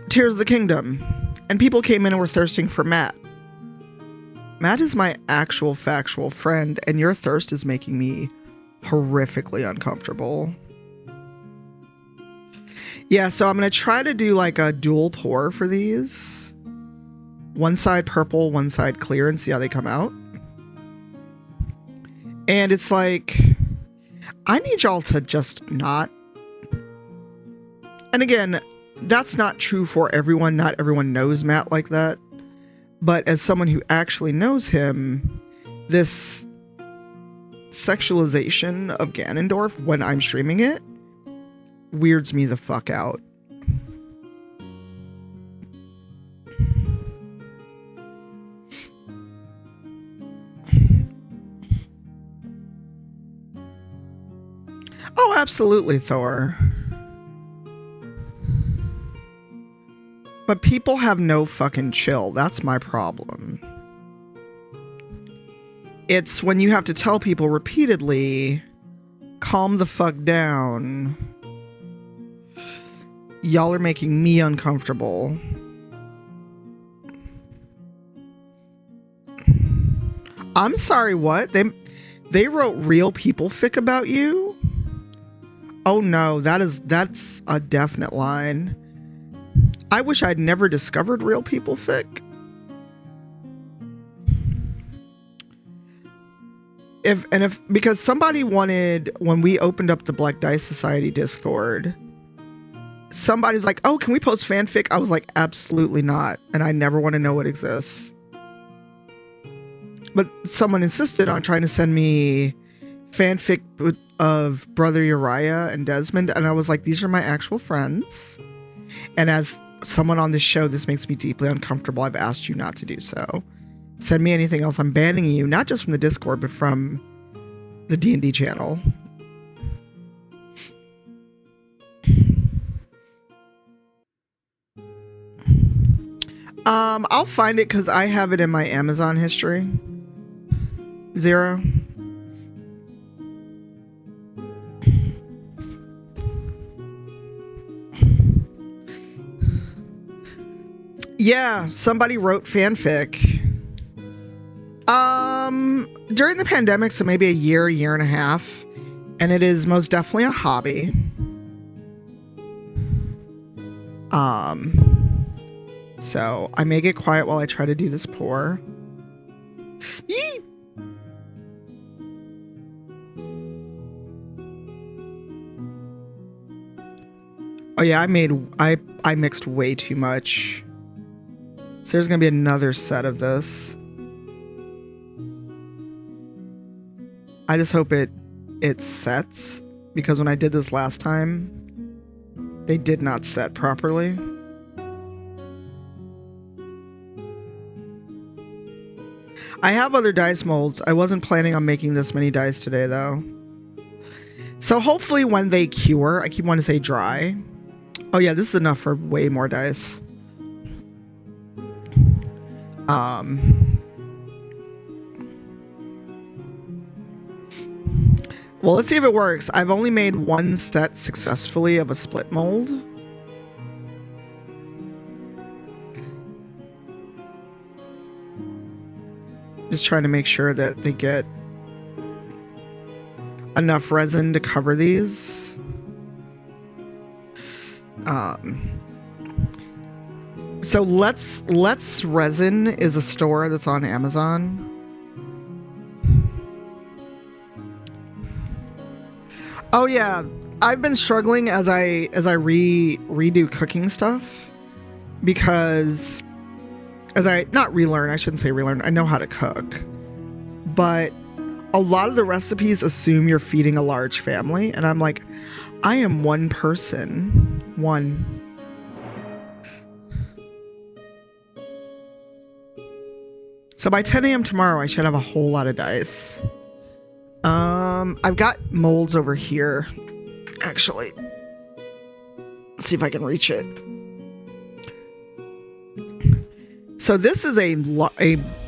Tears of the Kingdom, and people came in and were thirsting for Matt. Matt is my actual factual friend, and your thirst is making me horrifically uncomfortable. Yeah, so I'm going to try to do like a dual pour for these. One side purple, one side clear, and see how they come out. And it's like, I need y'all to just not. And again, that's not true for everyone. Not everyone knows Matt like that. But as someone who actually knows him, this sexualization of Ganondorf when I'm streaming it weirds me the fuck out. Oh, absolutely, Thor. But people have no fucking chill. That's my problem. It's when you have to tell people repeatedly, calm the fuck down. Y'all are making me uncomfortable. I'm sorry, what? They wrote real people fic about you? Oh no, that's a definite line. I wish I'd never discovered real people fic. if because somebody wanted, when we opened up the Black Dice Society Discord, somebody's like, oh, can we post fanfic? I was like, absolutely not, and I never want to know what exists. But someone insisted on trying to send me fanfic of Brother Uriah and Desmond, and I was like, these are my actual friends, and as someone on this show, this makes me deeply uncomfortable. I've asked you not to do so. Send me anything else, I'm banning you, not just from the Discord, but from the D&D channel. I'll find it because I have it in my Amazon history. 0. Yeah, somebody wrote fanfic. During the pandemic, so maybe a year and a half, and it is most definitely a hobby. So I may get quiet while I try to do this pour. Yee! Oh yeah, I mixed way too much. So there's gonna be another set of this. I just hope it sets, because when I did this last time, they did not set properly. I have other dice molds. I wasn't planning on making this many dice today, though. So hopefully when they cure, I keep wanting to say dry. Oh yeah, this is enough for way more dice. Well, let's see if it works. I've only made one set successfully of a split mold. Just trying to make sure that they get enough resin to cover these. So Let's Resin is a store that's on Amazon. Oh yeah, I've been struggling as I redo cooking stuff, because not relearn, I shouldn't say relearn, I know how to cook, but a lot of the recipes assume you're feeding a large family, and I'm like, I am one person. So by 10 a.m. tomorrow, I should have a whole lot of dice. I've got molds over here, actually. Let's see if I can reach it. So this is a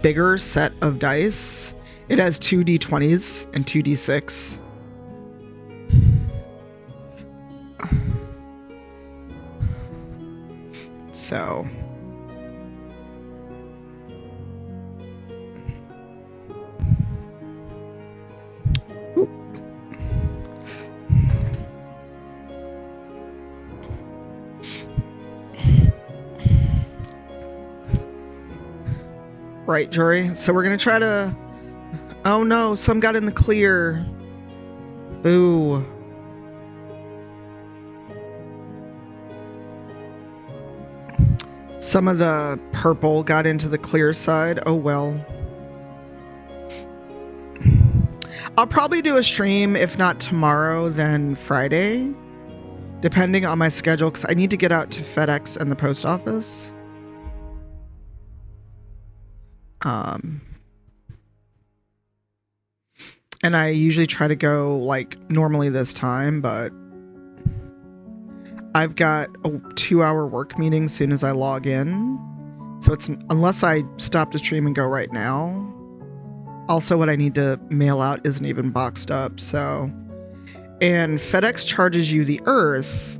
bigger set of dice. It has 2 d20s and 2 d6. So right, Jory. So we're gonna try to... Oh no, some got in the clear. Ooh. Some of the purple got into the clear side. Oh well. I'll probably do a stream, if not tomorrow, then Friday, depending on my schedule, because I need to get out to FedEx and the post office. And I usually try to go like normally this time, but I've got a 2-hour work meeting as soon as I log in. So it's, unless I stop the stream and go right now. Also, what I need to mail out isn't even boxed up, so. And FedEx charges you the earth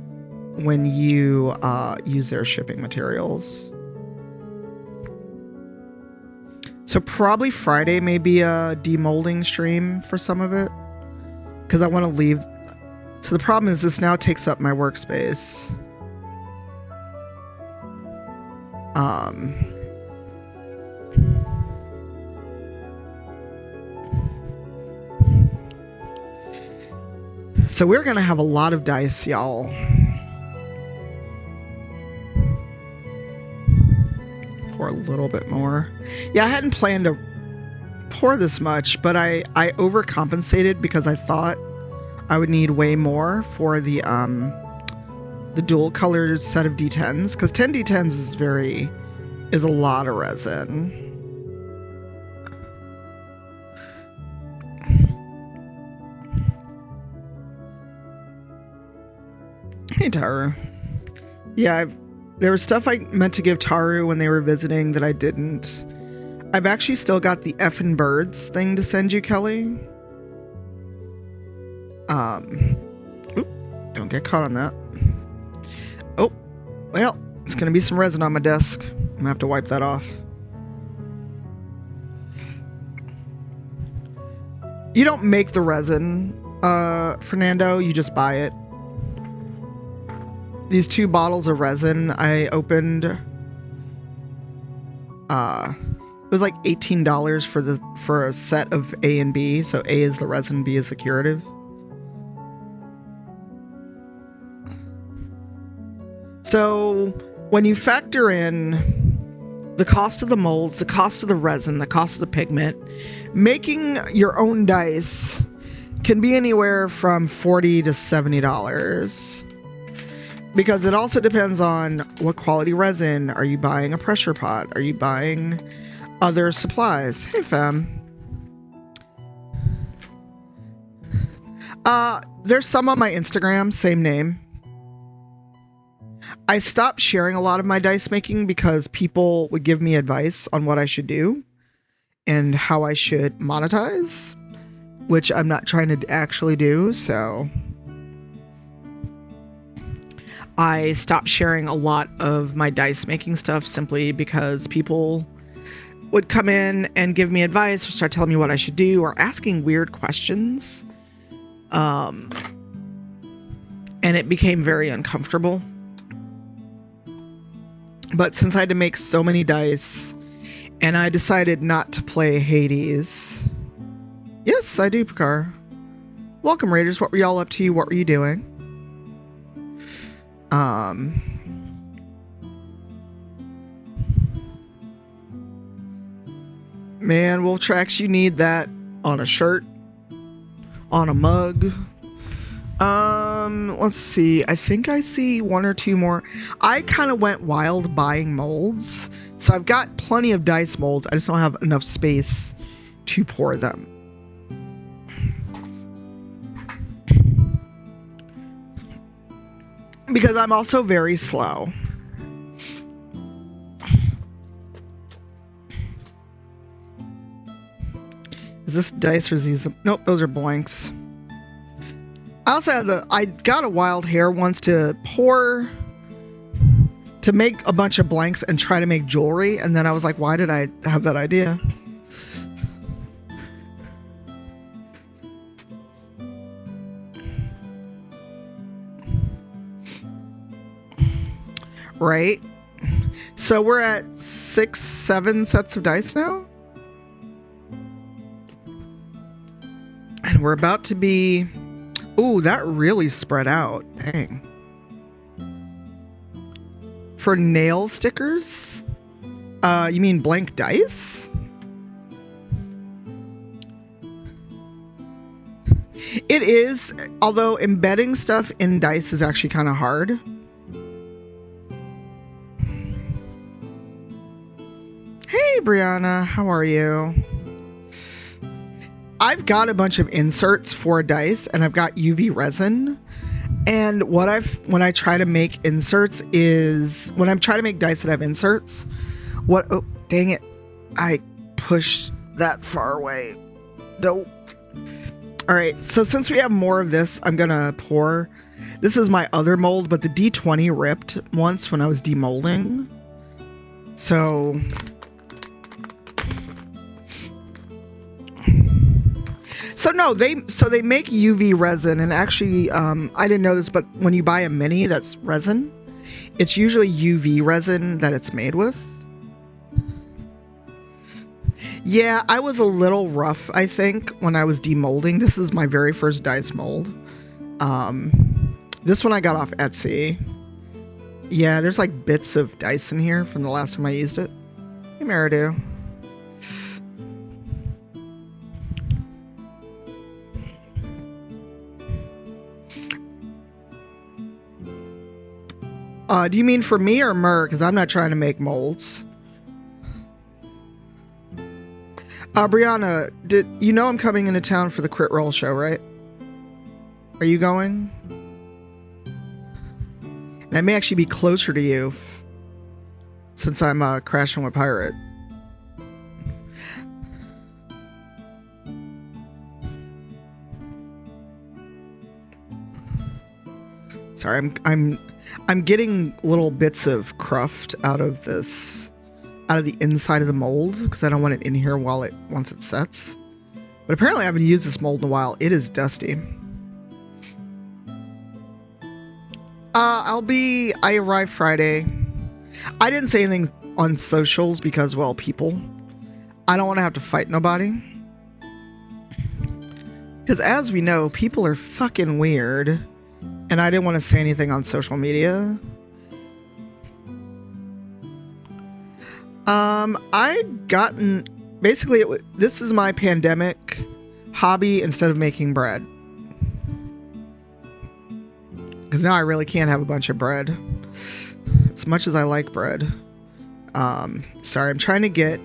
when you use their shipping materials. So probably Friday may be a demolding stream for some of it, because I want to leave. So the problem is this now takes up my workspace. So we're going to have a lot of dice, y'all. Pour a little bit more. Yeah, I hadn't planned to pour this much, but I overcompensated because I thought I would need way more for the dual colored set of D10s, because 10 D10s is a lot of resin. Hey, Taru. Yeah, there was stuff I meant to give Taru when they were visiting that I didn't. I've actually still got the effing birds thing to send you, Kelly. Oop, don't get caught on that. Oh, well, it's gonna be some resin on my desk. I'm gonna have to wipe that off. You don't make the resin, Fernando, you just buy it. These 2 bottles of resin I opened, it was like $18 for a set of A and B. So A is the resin, B is the curative. So when you factor in the cost of the molds, the cost of the resin, the cost of the pigment, making your own dice can be anywhere from $40 to $70. Because it also depends on what quality resin. Are you buying a pressure pot? Are you buying other supplies? Hey, fam. There's some on my Instagram, same name. I stopped sharing a lot of my dice making because people would give me advice on what I should do and how I should monetize, which I'm not trying to actually do, so I stopped sharing a lot of my dice making stuff simply because people would come in and give me advice or start telling me what I should do or asking weird questions. And it became very uncomfortable. But since I had to make so many dice and I decided not to play Hades. Yes, I do, Picard. Welcome, Raiders. What were y'all up to? What were you doing? Man, Wolftrax, you need that on a shirt, on a mug. Let's see. I think I see 1 or 2 more. I kind of went wild buying molds, so I've got plenty of dice molds. I just don't have enough space to pour them. Because I'm also very slow. Is this dice or is these? Nope, those are blanks. I also had I got a wild hair once to pour, to make a bunch of blanks and try to make jewelry, and then I was like, why did I have that idea? Right? So we're at 6, 7 sets of dice now? And we're about to be... Ooh, that really spread out. Dang. For nail stickers? You mean blank dice? It is, although embedding stuff in dice is actually kind of hard. Hey, Brianna, how are you? I've got a bunch of inserts for dice, and I've got UV resin. And when I try to make inserts is, when I'm trying to make dice that have inserts, oh, dang it. I pushed that far away. Nope. Alright, so since we have more of this, I'm gonna pour. This is my other mold, but the D20 ripped once when I was demolding. So no, they make UV resin, and actually, I didn't know this, but when you buy a mini that's resin, it's usually UV resin that it's made with. Yeah, I was a little rough, I think, when I was demolding. This is my very first dice mold. This one I got off Etsy. Yeah, there's like bits of dice in here from the last time I used it. Hey, Maridu. Do you mean for me or Mer? Because I'm not trying to make molds. Brianna, you know I'm coming into town for the Crit Roll show, right? Are you going? And I may actually be closer to you since I'm crashing with Pirate. Sorry, I'm getting little bits of cruft out of the inside of the mold because I don't want it in here once it sets. But apparently I haven't used this mold in a while. It is dusty. I arrive Friday. I didn't say anything on socials because, well, people. I don't want to have to fight nobody. Because as we know, people are fucking weird. And I didn't want to say anything on social media. Basically, this is my pandemic hobby instead of making bread. Because now I really can't have a bunch of bread. As much as I like bread. Sorry, I'm trying to get...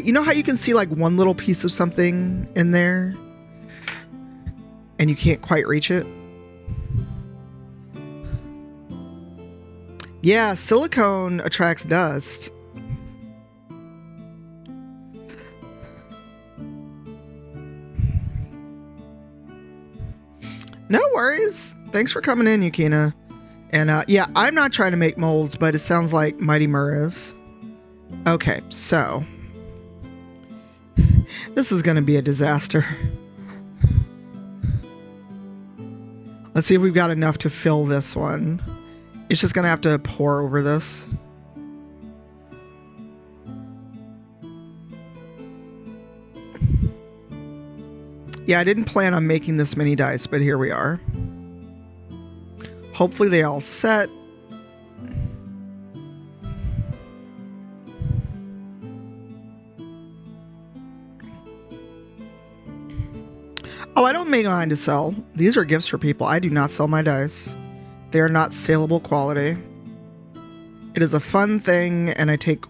you know how you can see like one little piece of something in there? And you can't quite reach it? Yeah, silicone attracts dust. No worries. Thanks for coming in, Yukina. And yeah, I'm not trying to make molds, but it sounds like Mighty Mur is. Okay, so this is going to be a disaster. Let's see if we've got enough to fill this one. It's just going to have to pour over this. Yeah, I didn't plan on making this many dice, but here we are. Hopefully they all set. Oh, I don't make mine to sell. These are gifts for people. I do not sell my dice. They are not saleable quality. It is a fun thing, and I take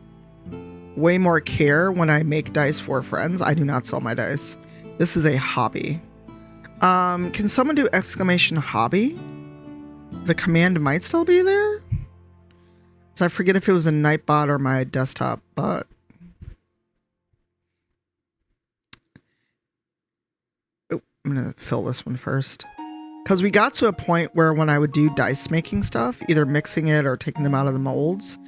way more care when I make dice for friends. I do not sell my dice. This is a hobby. Can someone do exclamation hobby? The command might still be there? So I forget if it was a Nightbot or my desktop bot. Oh, I'm gonna fill this one first. Because we got to a point where when I would do dice making stuff, either mixing it or taking them out of the molds,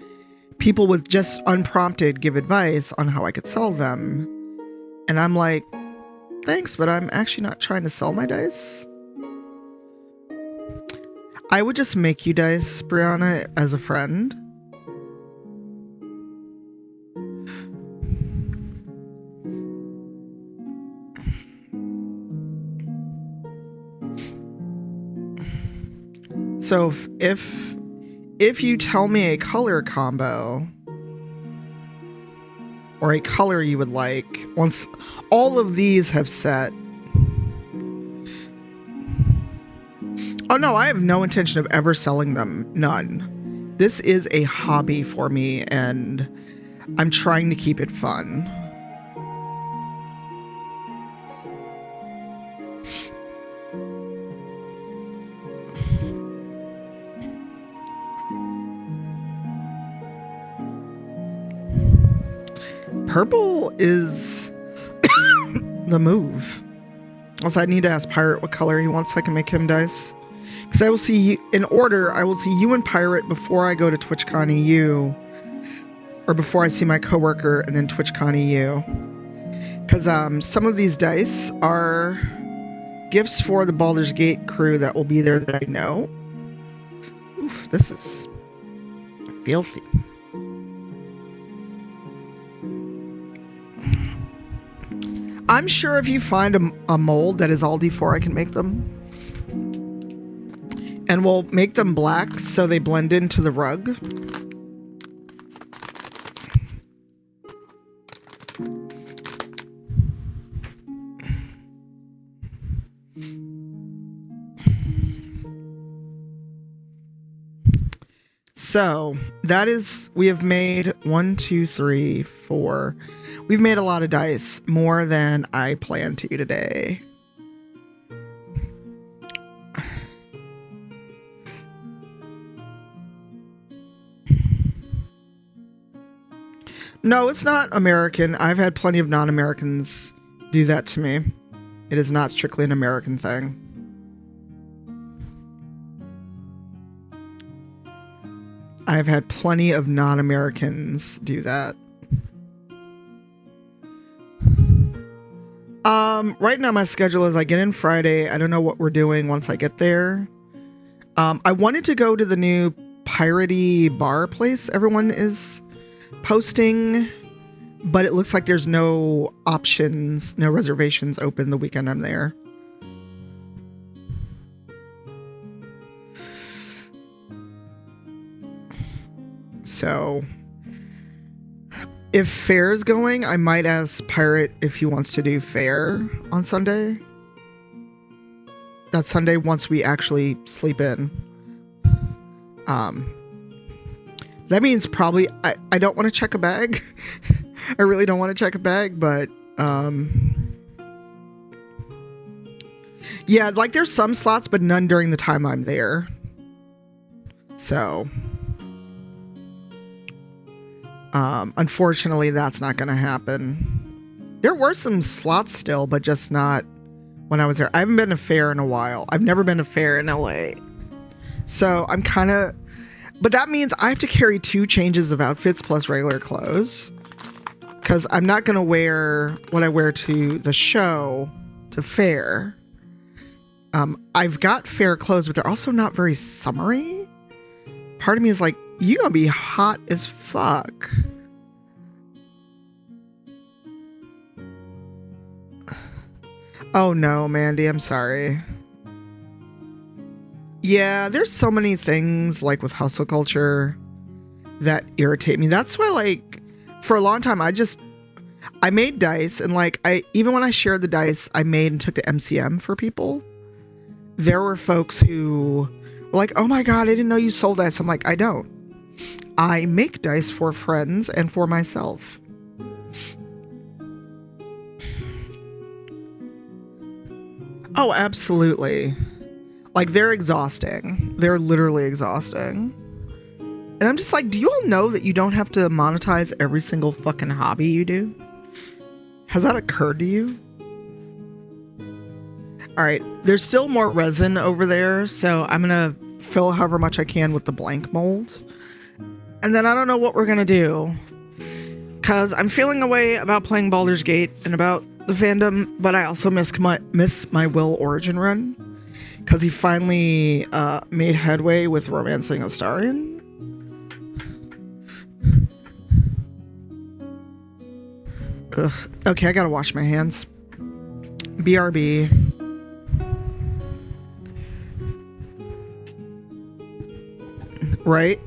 people would just unprompted give advice on how I could sell them. And I'm like, thanks, but I'm actually not trying to sell my dice. I would just make you dice, Brianna, as a friend. So if you tell me a color combo or a color you would like, once all of these have set. Oh no, I have no intention of ever selling them. None. This is a hobby for me and I'm trying to keep it fun. Purple is the move. Also, I need to ask Pirate what color he wants so I can make him dice. Because I will see you, in order, I will see you and Pirate before I go to TwitchCon EU. Or before I see my coworker and then TwitchCon EU. Because some of these dice are gifts for the Baldur's Gate crew that will be there that I know. Oof, this is filthy. I'm sure if you find a mold that is all D4, I can make them. And we'll make them black so they blend into the rug. So that is, we have made 1, 2, 3, 4. We've made a lot of dice, more than I planned to today. No, it's not American. I've had plenty of non-Americans do that to me. It is not strictly an American thing. I've had plenty of non-Americans do that. Right now my schedule is I get in Friday. I don't know what we're doing once I get there. I wanted to go to the new piratey bar place everyone is posting, but it looks like there's no options, no reservations open the weekend I'm there. So if Fair is going, I might ask Pirate if he wants to do Fair on Sunday. That Sunday once we actually sleep in. That means probably I don't want to check a bag. I really don't want to check a bag, but yeah, like there's some slots, but none during the time I'm there. So unfortunately, that's not going to happen. There were some slots still, but just not when I was there. I haven't been to Fair in a while. I've never been to Fair in LA. So I'm kind of... But that means I have to carry 2 changes of outfits plus regular clothes. Because I'm not going to wear what I wear to the show to Fair. I've got Fair clothes, but they're also not very summery. Part of me is like, you're going to be hot as fuck. Oh no, Mandy, I'm sorry. Yeah, there's so many things like with hustle culture that irritate me. That's why, like, for a long time, I made dice, and like, even when I shared the dice I made and took to MCM for people, there were folks who were like, oh my god, I didn't know you sold dice. I'm like, I don't. I make dice for friends and for myself. Oh, absolutely. Like, they're exhausting. They're literally exhausting. And I'm just like, do you all know that you don't have to monetize every single fucking hobby you do? Has that occurred to you? Alright, there's still more resin over there, so I'm gonna fill however much I can with the blank mold. And then I don't know what we're gonna do. Because I'm feeling a way about playing Baldur's Gate and about the fandom, but I also miss my Will Origin run. Because he finally made headway with Romancing Astarion. Ugh. Okay, I gotta wash my hands. BRB. Right?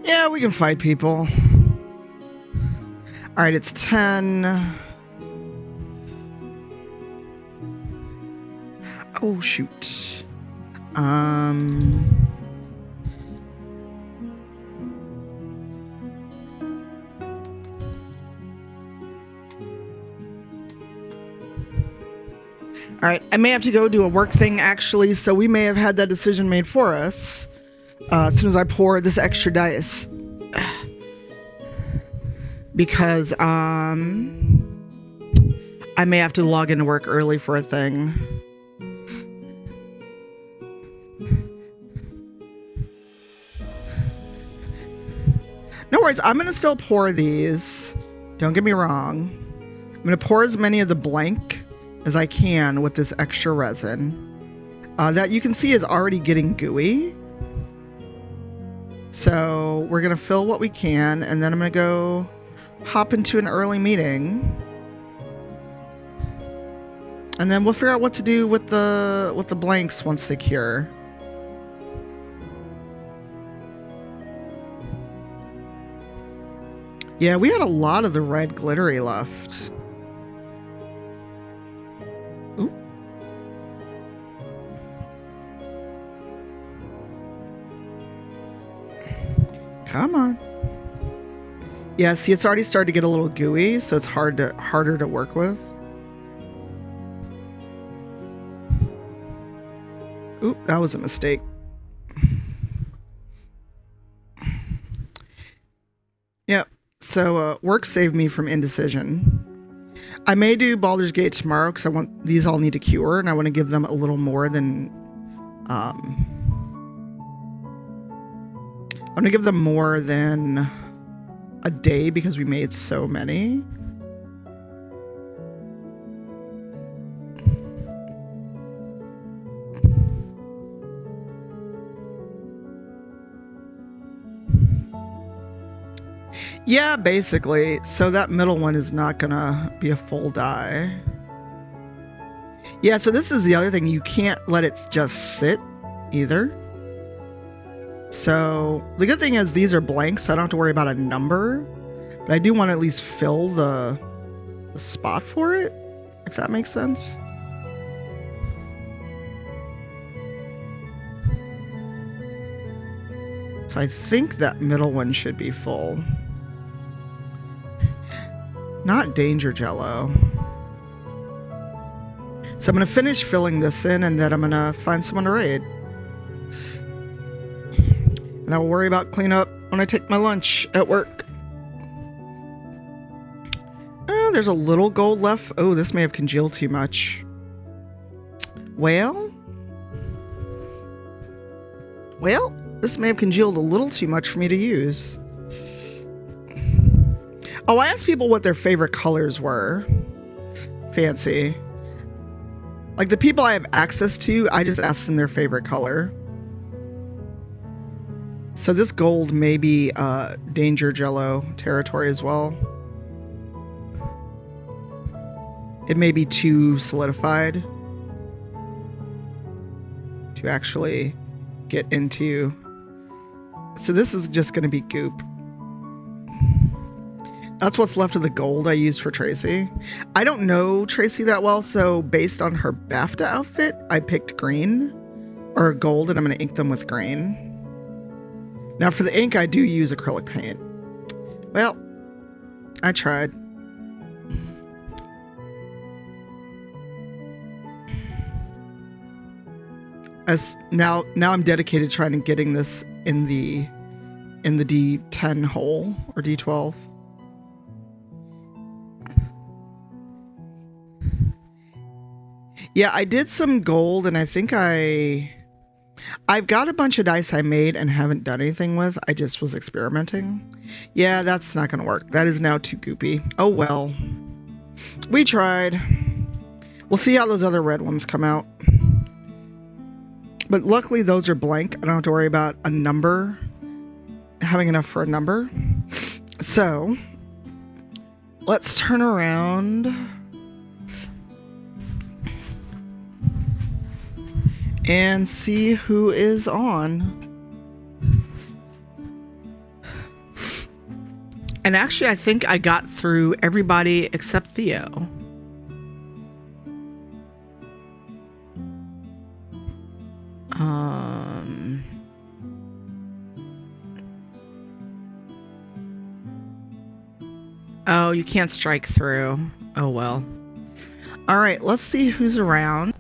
Yeah, we can fight people. Alright, it's 10. Oh, shoot. Alright, I may have to go do a work thing, actually, so we may have had that decision made for us. as soon as I pour this extra dice. Because, I may have to log into work early for a thing. No worries, I'm going to still pour these. Don't get me wrong. I'm going to pour as many of the blank as I can with this extra resin. That you can see is already getting gooey. So we're going to fill what we can, and then I'm going to go hop into an early meeting. And then we'll figure out what to do with the blanks once they cure. Yeah, we had a lot of the red glittery left. Ooh. Come on. Yeah, see, it's already started to get a little gooey, so it's harder to work with. Oop, that was a mistake. Yep. So work saved me from indecision. I may do Baldur's Gate tomorrow because I want these all need to cure, and I want to give them a little more than. I want to give them more than a day because we made so many. Yeah, basically. So that middle one is not gonna be a full die. Yeah, so this is the other thing. You can't let it just sit either. So the good thing is these are blank, so I don't have to worry about a number. But I do want to at least fill the spot for it, if that makes sense. So I think that middle one should be full. Not Danger Jello. So I'm going to finish filling this in, and then I'm going to find someone to raid. And I'll worry about cleanup when I take my lunch at work. Oh, there's a little gold left. Oh, this may have congealed too much. Well, this may have congealed a little too much for me to use. Oh, I asked people what their favorite colors were. Fancy. Like the people I have access to, I just asked them their favorite color. So this gold may be Danger Jello territory as well. It may be too solidified to actually get into. So this is just going to be goop. That's what's left of the gold I used for Tracy. I don't know Tracy that well, so based on her BAFTA outfit, I picked green or gold, and I'm going to ink them with green. Now for the ink, I do use acrylic paint. Well, I tried. As now I'm dedicated to trying to getting this in the D10 hole or D12. Yeah, I did some gold, and I think I've got a bunch of dice I made and haven't done anything with. I just was experimenting. Yeah, that's not going to work. That is now too goopy. Oh well. We tried. We'll see how those other red ones come out. But luckily those are blank. I don't have to worry about a number. Having enough for a number. So, let's turn around. And see who is on. And actually, I think I got through everybody except Theo. Oh, you can't strike through. Oh well. Alright, let's see who's around.